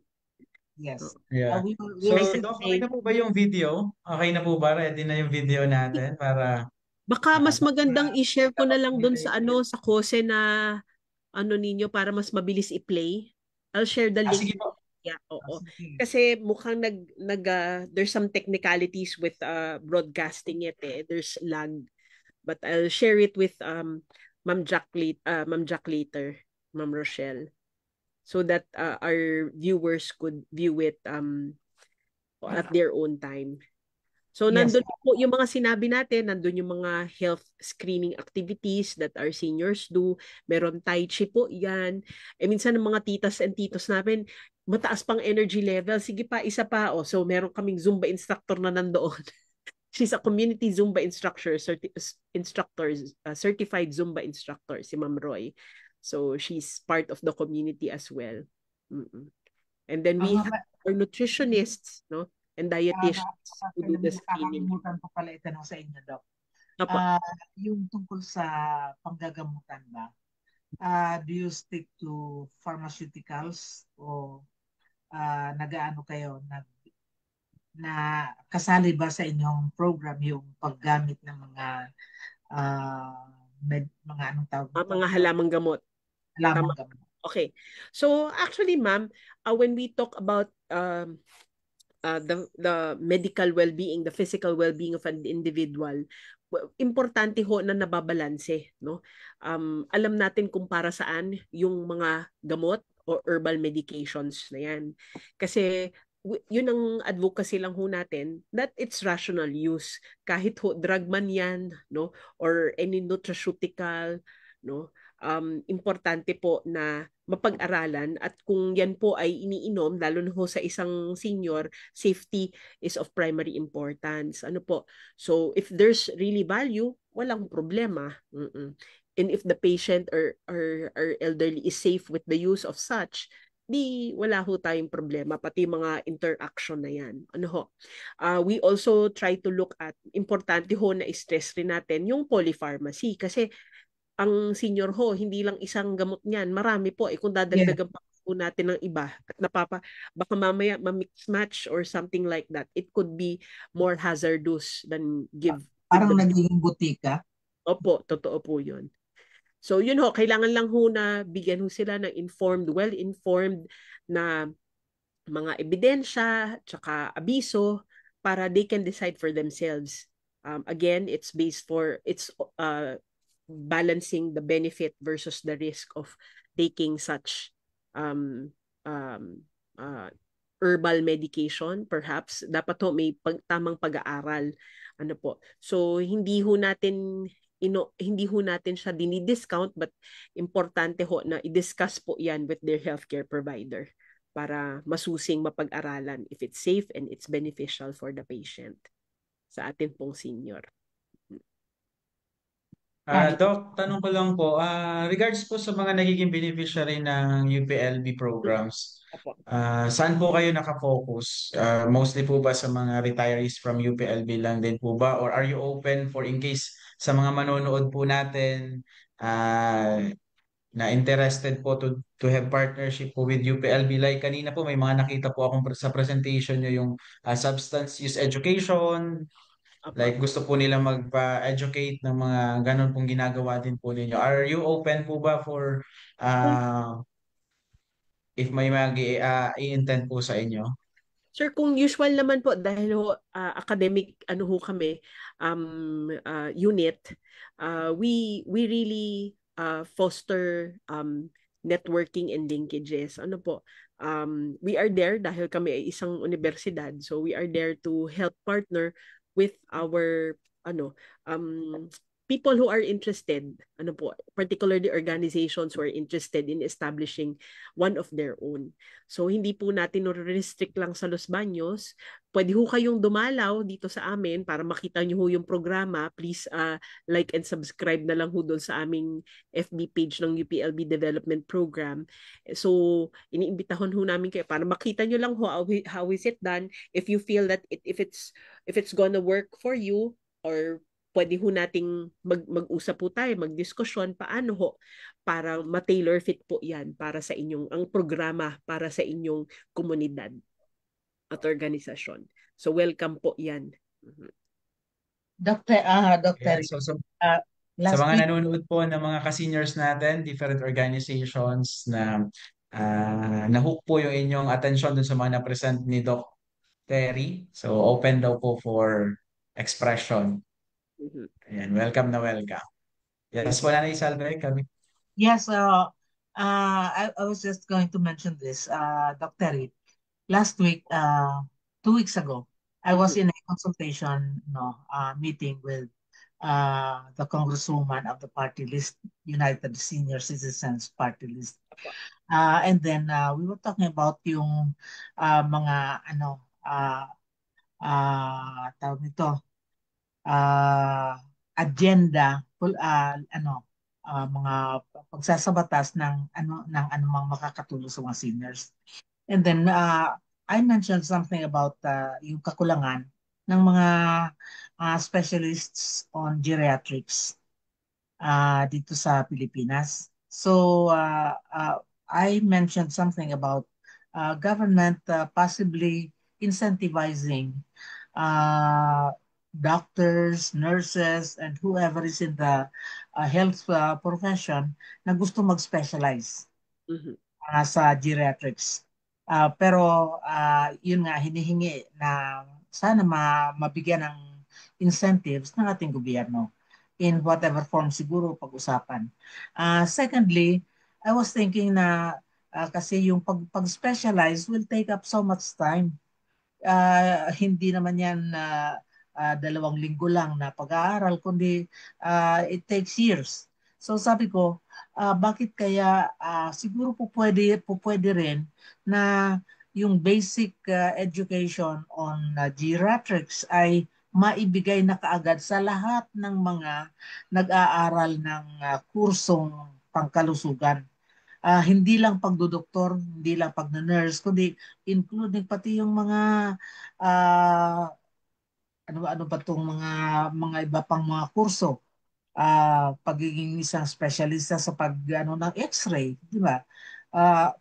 yes, Yeah. we So, Hi, received. Sir Doc, okay Jay. na po ba yung video? Okay na po ba? Ready na yung video natin para Baka mas magandang i-share ko na lang dun sa makapag-communicate? sa Kose na ninyo para mas mabilis i-play. I'll share the link. Sige po. Yeah, oo. Sige. Kasi mukhang there's some technicalities with broadcasting it eh. There's lag. But I'll share it with Ma'am Jack later, Ma'am Rochelle. so that our viewers could view it at their own time. So Yes. nandun po yung mga sinabi natin, nandun yung mga health screening activities that our seniors do. Meron Tai Chi po yan. Minsan ng mga titas and titos namin, mataas pang energy level. Sige pa, isa pa. So meron kaming Zumba instructor na nandoon. She's a community Zumba certified Zumba instructor, si Ma'am Roy. So she's part of the community as well. Mm-mm. And then we have our nutritionists, no? And dietitians who do the screening. Nakakalimutan ko pala itanong sa inyo, Doc. Opo. Yung tungkol sa panggagamutan ba, do you stick to pharmaceuticals o nag-aano kayo, na kasali ba sa inyong program yung paggamit ng mga mga anong tawag nito? Mga halamang gamot. Halamang gamot. Okay. So actually, ma'am, when we talk about the medical well-being, the physical well-being of an individual, importante ho na nababalanse, no? Alam natin kung para saan yung mga gamot o herbal medications na yan. Kasi yun ang advocacy lang ho natin, that it's rational use. Kahit ho drug man yan, no? Or any nutraceutical, no? Importante po na mapag-aralan, at kung yan po ay iniinom, lalo na ho sa isang senior, safety is of primary importance. Ano po? So if there's really value, walang problema. And if the patient or elderly is safe with the use of such, di wala ho tayong problema, pati mga interaction na yan. Ano ho? We also try to look at, importante ho na stress rin natin yung polypharmacy, kasi ang senior ho, hindi lang isang gamot niyan, marami po. Kung dadagdagan pa po natin ng iba at baka mamaya ma-mix match or something like that, it could be more hazardous than give. Parang nagiging butika. Opo, totoo po yun. So yun ho, kailangan lang ho na bigyan ho sila ng well-informed na mga ebidensya, tsaka abiso, para they can decide for themselves. Again, it's balancing the benefit versus the risk of taking such herbal medication. Perhaps dapat ho may tamang pag-aaral, ano po. So hindi ho natin siya dinidiscount, but importante ho na i-discuss po yan with their healthcare provider para masusing mapag-aralan if it's safe and it's beneficial for the patient sa atin pong senior. Doc, tanong ko lang po, regards po sa mga nagiging beneficiary ng UPLB programs, saan po kayo nakafocus? Mostly po ba sa mga retirees from UPLB lang din po ba? Or are you open for in case sa mga manonood po natin na interested po to have partnership po with UPLB? Like kanina po may mga nakita po akong sa presentation nyo yung substance use education. Like gusto po nila magpa-educate ng mga ganun pong ginagawa din po ninyo. Are you open po ba for if may i-intend po sa inyo? Sir, kung usual naman po, dahil academic kami unit, we really foster networking and linkages. Ano po? We are there dahil kami ay isang universidad, so we are there to help partner with our people who are interested, particularly organizations who are interested in establishing one of their own. So hindi po natin restrict lang sa Los Baños. Pwede ho kayong dumalaw dito sa amin para makita nyo ho yung programa. Please like and subscribe na lang ho doon sa aming FB page ng UPLB Development Program. So iniimbitahon ho namin kayo para makita nyo lang ho how is it done. If you feel that if it's gonna work for you, or pwede ho nating mag-usap po tayo, magdiskusyon, paano ho para ma-tailor fit po yan para sa inyong, ang programa para sa inyong komunidad at organisasyon. So welcome po yan. Dr. Yeah, so sa mga nanonood po ng mga ka-seniors natin, different organizations na na-hook po yung inyong attention dun sa mga na-present ni Doc Terry. So open daw po for expression. Ayan, welcome na welcome. Yes po, Nanay Salve, kami. Yes, I was just going to mention this, Dr. Reed. Last week, 2 weeks ago, I was Mhm. in a consultation, meeting with the congresswoman of the party list, United Senior Citizens Party List. Apo. And then we were talking about yung mga tawag nito, ah, agenda, mga pagsasabatas ng anumang makakatulong sa mga seniors. And then I mentioned something about yung kakulangan ng mga specialists on geriatrics dito sa Pilipinas. So I mentioned something about government possibly incentivizing uh, doctors, nurses, and whoever is in the health profession na gusto mag-specialize Mhm. sa geriatrics. Pero yun nga, hinihingi na sana mabigyan ng incentives ng ating gobyerno in whatever form siguro pag-usapan. Secondly, I was thinking na kasi yung pag-specialize will take up so much time. Hindi naman yan 2 linggo lang na pag-aaral, kundi it takes years. So sabi ko, bakit kaya siguro po pwede rin na yung basic education on geriatrics ay maibigay na kaagad sa lahat ng mga nag-aaral ng kursong pangkalusugan. Hindi lang pagdodoktor, hindi lang pag-nurse, kundi including pati yung mga ah, ano ba tong mga iba pang mga kurso, pagiging isang specialista sa ng X-ray, di ba?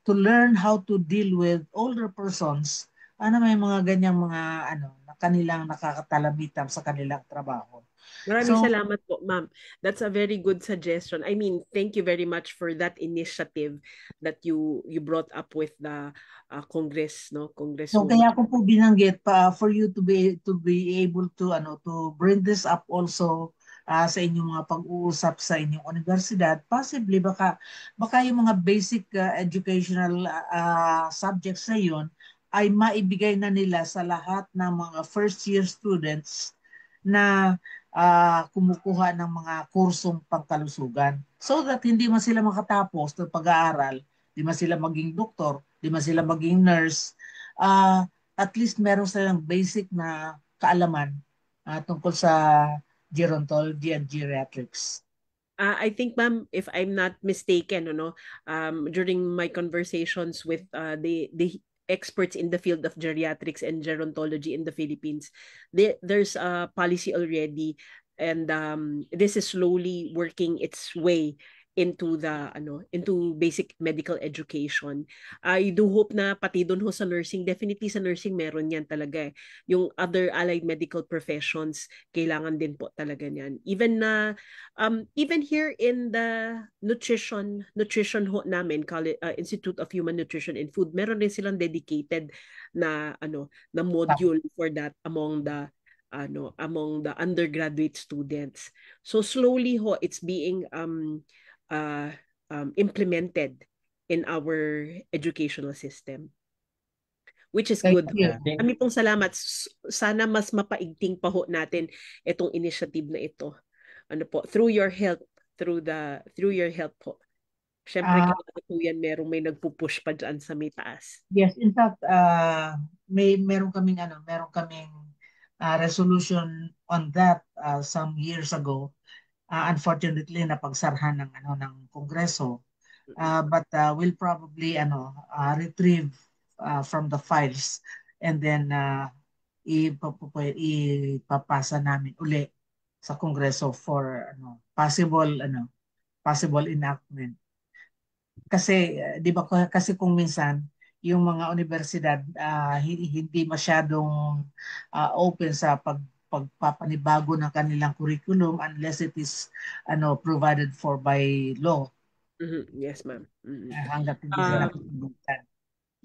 To learn how to deal with older persons, may mga ganyang mga na kanilang nakakatalamitam sa kanilang trabaho. Maraming So, salamat po, ma'am. That's a very good suggestion. I mean, thank you very much for that initiative that you brought up with the Congress, no, So Congresswoman. kaya ko po binanggit pa for you to be able to bring this up also sa inyong mga pag-uusap sa inyong universidad. Possibly baka yung mga basic educational subjects na yun ay maibigay na nila sa lahat ng mga first year students na kumukuha ng mga kursong pangkalusugan so that hindi man sila makatapos ng pag-aaral, di man sila maging doktor, di man sila maging nurse, at least meron silang basic na kaalaman tungkol sa gerontology and geriatrics. I think, ma'am, if I'm not mistaken, during my conversations with the experts in the field of geriatrics and gerontology in the Philippines, there's a policy already, and this is slowly working its way into basic medical education. I do hope na pati doon ho sa nursing, definitely sa nursing meron yan talaga eh. Yung other allied medical professions, kailangan din po talaga niyan. Even here in the nutrition ho namin, Institute of Human Nutrition and Food, meron din silang dedicated na module for that among the undergraduate students. So slowly ho it's being implemented in our educational system, which is Thank good. you. Kami pong salamat. Sana mas mapaigting pa ho natin itong initiative na ito. Through your help, through your help po. Syempre, Uh, kailangan po yan may nagpupush pa dyan sa may taas. yes, in fact, meron kaming resolution on that some years ago. Unfortunately, napagsarhan ng Kongreso. But we'll probably retrieve from the files and then ipapasa namin uli sa Kongreso for possible enactment. Kasi 'di ba kasi kung minsan yung mga universidad hindi masyadong open sa pagpapanibago ng kanilang curriculum unless it is provided for by law. Yes, ma'am. Hanggat hindi sila Um, pagpilitan.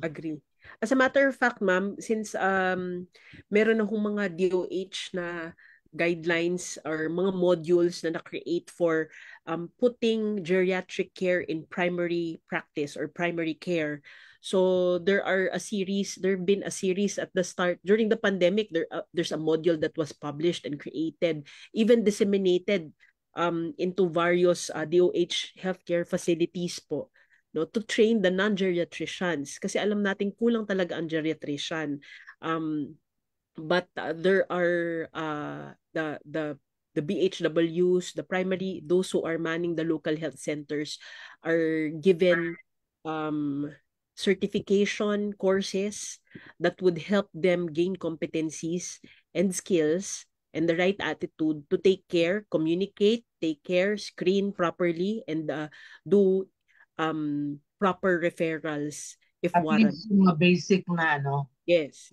Agree. As a matter of fact, ma'am, since meron akong mga DOH na guidelines or mga modules na na-create for putting geriatric care in primary practice or primary care. So there have been a series at the start during the pandemic. There's a module that was published and created, even disseminated into various DOH healthcare facilities po, no, to train the non-geriatricians kasi alam natin kulang talaga ang geriatrician. But there are the BHWs, those who are manning the local health centers are given certification courses that would help them gain competencies and skills and the right attitude to take care, communicate, take care, screen properly, and do proper referrals if At warranted. least yung mga basic na Yes.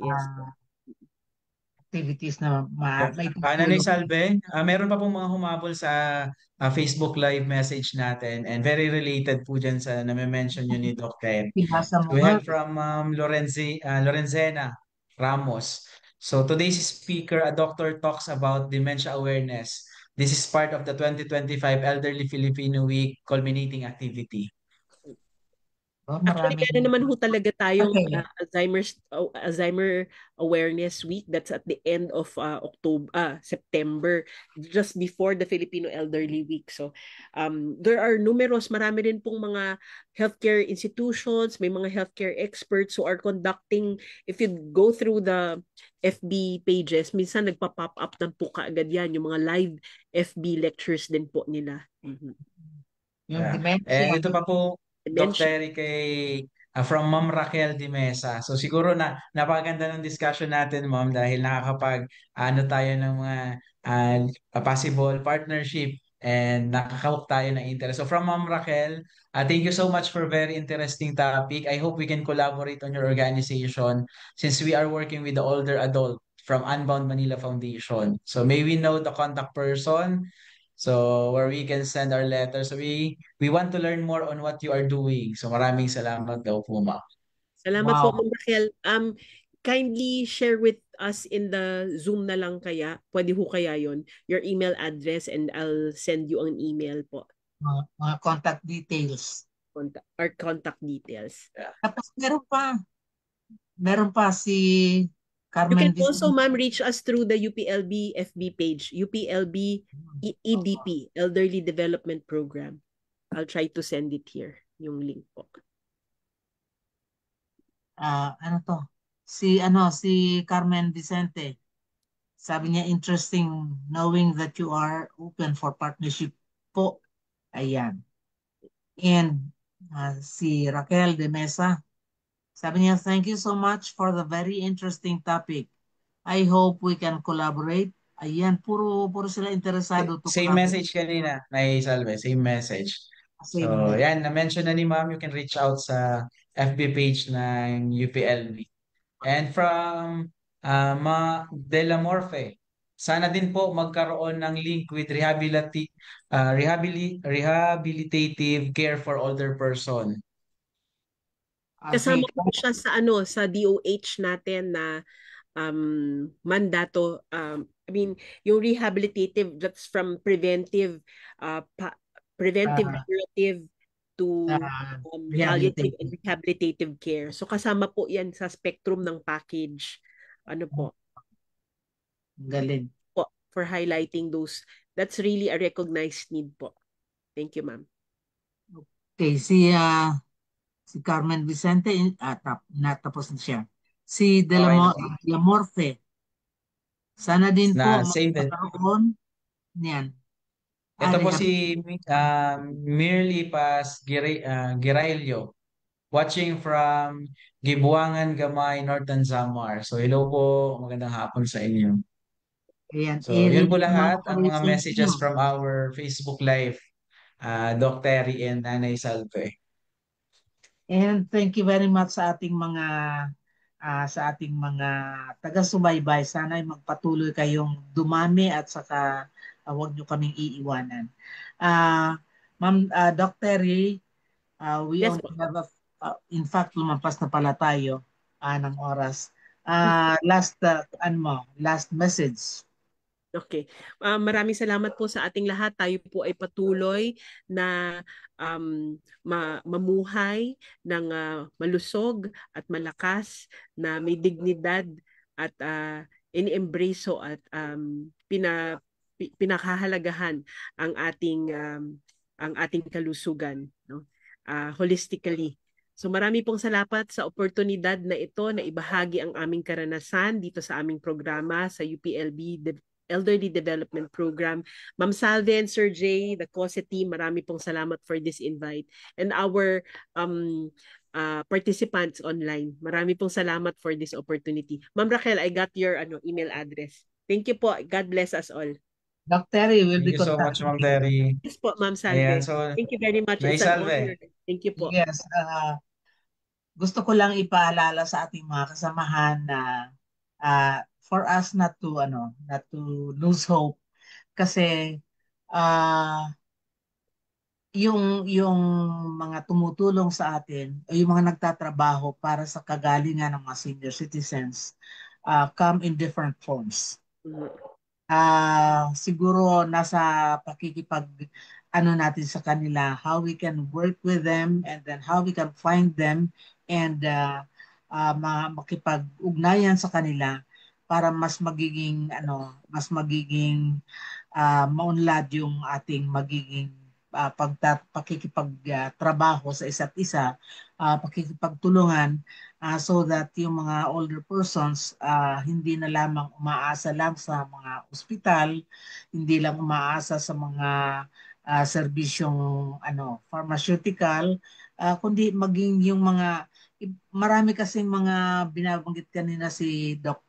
activities na may Nanay Salve, meron pa pong mga humabol sa Facebook Live message natin and very related po dyan sa na-mention nyo ni Doc Ted. We have from Lorenzena Ramos. So today's speaker, a doctor, talks about dementia awareness. This is part of the 2025 Elderly Filipino Week culminating activity. Actually, meron naman ho talaga tayong Alzheimer Awareness Week. That's at the end of September, just before the Filipino Elderly Week. So, there are marami rin pong mga healthcare institutions, may mga healthcare experts who are conducting, if you go through the FB pages, minsan nagpa-pop up ng po kaagad yan, yung mga live FB lectures din po nila. Yung dementia. And ito pa po, Dr. kay from Ma'am Raquel de Mesa. So siguro napakaganda ng discussion natin, Ma'am, dahil nakakapag tayo ng mga possible partnership and nakakawak tayo ng interest. So from Ma'am Raquel, thank you so much for very interesting topic. I hope we can collaborate on your organization since we are working with the older adult from Unbound Manila Foundation. So may we know the contact person, so where we can send our letters. So we want to learn more on what you are doing. So maraming salamat daw po, Ma'am. Salamat po, Ma'am Raquel. Kindly share with us in the Zoom na lang kaya. Pwede ho kaya yon your email address and I'll send you an email po. Mga contact details. Contact details. Yeah. Tapos meron pa si Carmen. You can also, ma'am, reach us through the UPLB FB page, UPLB EDP, Elderly Development Program. I'll try to send it here, yung link po. Si Carmen Vicente. Sabi niya, interesting knowing that you are open for partnership po. Ayan. And si Raquel de Mesa. Sabi niya, thank you so much for the very interesting topic. I hope we can collaborate. Ayan, puro sila interesado. Same message kanina, Nay Salve, same message. So, yan, na-mention na ni Ma'am, you can reach out sa FB page ng UPLB. And from De La Morfe, sana din po magkaroon ng link with rehabilitative care for older person. Kasama po siya sa DOH natin na mandato. I mean, yung rehabilitative, that's from preventive curative to palliative and rehabilitative care. So kasama po yan sa spectrum ng package. Ano po? Galing. Po, for highlighting those. That's really a recognized need po. Thank you, ma'am. Okay, si Carmen Vicente, natapos na siya. Si De La Morfe, sana din po magkaroon niyan. Ito po si Mirly Paz Girailio, watching from Gibuangan, Gamay, Northern Samar. So hello po, magandang hapon sa inyo. Ayan, so yun po lahat ang mga messages from our Facebook Live, Doc Terry and Nanay Salve. And thank you very much sa ating mga taga-subaybay. Sana ay magpatuloy kayong dumami at saka huwag nyo kaming iiwanan. Ma'am, Dr. Terry, we yes, only have in fact, lumampas na pala tayo ng oras. Last message. Okay. Maraming salamat po sa ating lahat. Tayo po ay patuloy na mamuhay ng malusog at malakas, na may dignidad at ini-embrace at pinakahalagahan ang ating kalusugan, no? Holistically. So marami pong salamat sa oportunidad na ito na ibahagi ang aming karanasan dito sa aming programa sa UPLB Elderly Development Program. Ma'am Salve and Sir Jay, the COSE team, marami pong salamat for this invite. And our participants online, marami pong salamat for this opportunity. Ma'am Raquel, I got your email address. Thank you po. God bless us all. Dr. Terry will be Thank you so much, Ma'am Terry. Yes po, Ma'am Salve. Ayan, so, thank you very much. It's an honor. Thank you po. Yes. Gusto ko lang ipaalala sa ating mga kasamahan na for us not to lose hope, kasi yung mga tumutulong sa atin o yung mga nagtatrabaho para sa kagalingan ng mga senior citizens come in different forms. Siguro nasa pakikipag natin sa kanila, how we can work with them, and then how we can find them and makipag-ugnayan sa kanila para mas magiging maunlad yung ating magiging pakikipagtrabaho sa isa't isa, pakikipagtulungan, so that yung mga older persons hindi na lamang umaasa lang sa mga ospital, hindi lang umaasa sa mga serbisyong pharmaceutical, kundi maging yung mga marami kasing mga binabanggit kanina si Doc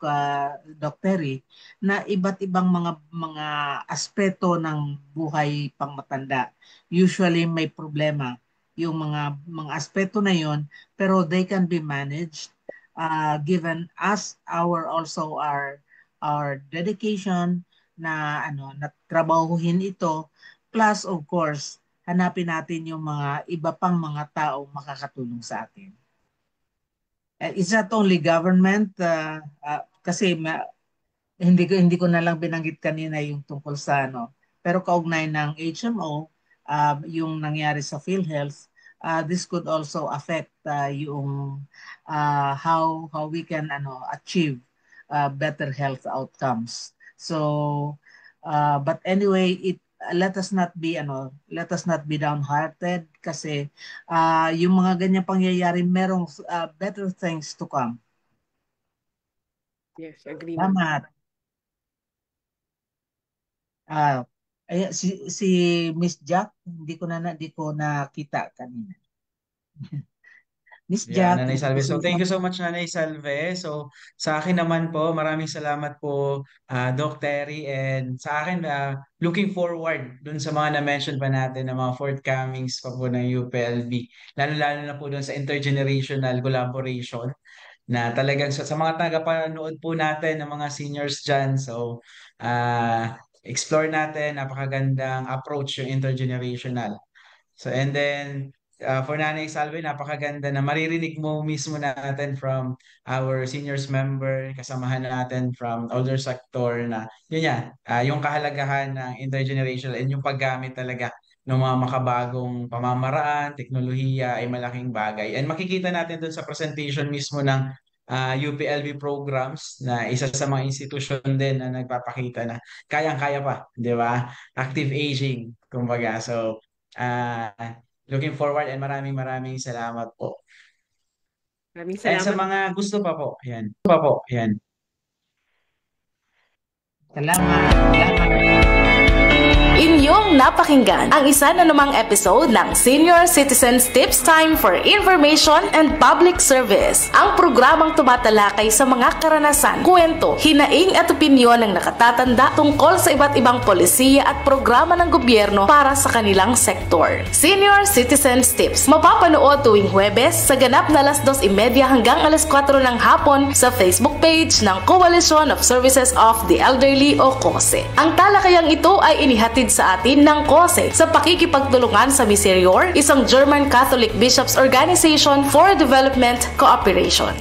Terry, na iba't ibang mga aspeto ng buhay pangmatanda. Usually may problema yung mga aspeto na yon, pero they can be managed given us our dedication na trabahuhin ito, plus of course hanapin natin yung mga iba pang mga tao makakatulong sa atin. It's not only government, kasi hindi ko na lang binanggit kanina yung tungkol sa pero kaugnay ng HMO, yung nangyari sa PhilHealth, this could also affect yung how we can achieve better health outcomes. So but anyway, let us not be downhearted, kasi yung mga ganyang pangyayari, merong better things to come. Yes, agree. Salamat. Si Miss Jack, hindi ko nakita kanina. Miss Jack. Nanay Salve. So thank you so much, Nanay Salve. So sa akin naman po, maraming salamat po, Doc Terry, and sa akin looking forward dun sa mga na-mention pa natin na mga forthcomings pa po ng UPLB. Lalo-lalo na po dun sa intergenerational collaboration na talagang sa mga tagapanood po natin ng mga seniors dyan. So explore natin, napakagandang approach yung intergenerational. So and then for Nanay Salve, napakaganda na maririnig mo mismo natin from our seniors member, kasamahan natin from older sector, na yun yan, yung kahalagahan ng intergenerational and yung paggamit talaga ng mga makabagong pamamaraan, teknolohiya ay malaking bagay. And makikita natin dun sa presentation mismo ng UPLB programs na isa sa mga institusyon din na nagpapakita na kayang-kaya pa, di ba? Active aging, kumbaga. So, looking forward, and maraming salamat po. Maraming salamat. And sa mga gusto pa po, yan. Salamat. Inyong napakinggan ang isa na namang episode ng Senior Citizens Tips Time for Information and Public Service. Ang programang tumatalakay sa mga karanasan, kwento, hinaing at opinyon ng nakatatanda tungkol sa iba't ibang polisiya at programa ng gobyerno para sa kanilang sektor. Senior Citizens Tips, mapapanood tuwing Huwebes sa ganap na 2:30 hanggang 4:00 ng hapon sa Facebook page ng Coalition of Services of the Elderly o COSE. Ang talakayang ito ay inihatid sa atin ng COSE sa pakikipagtulungan sa Miserior, isang German Catholic Bishops Organization for Development Cooperation.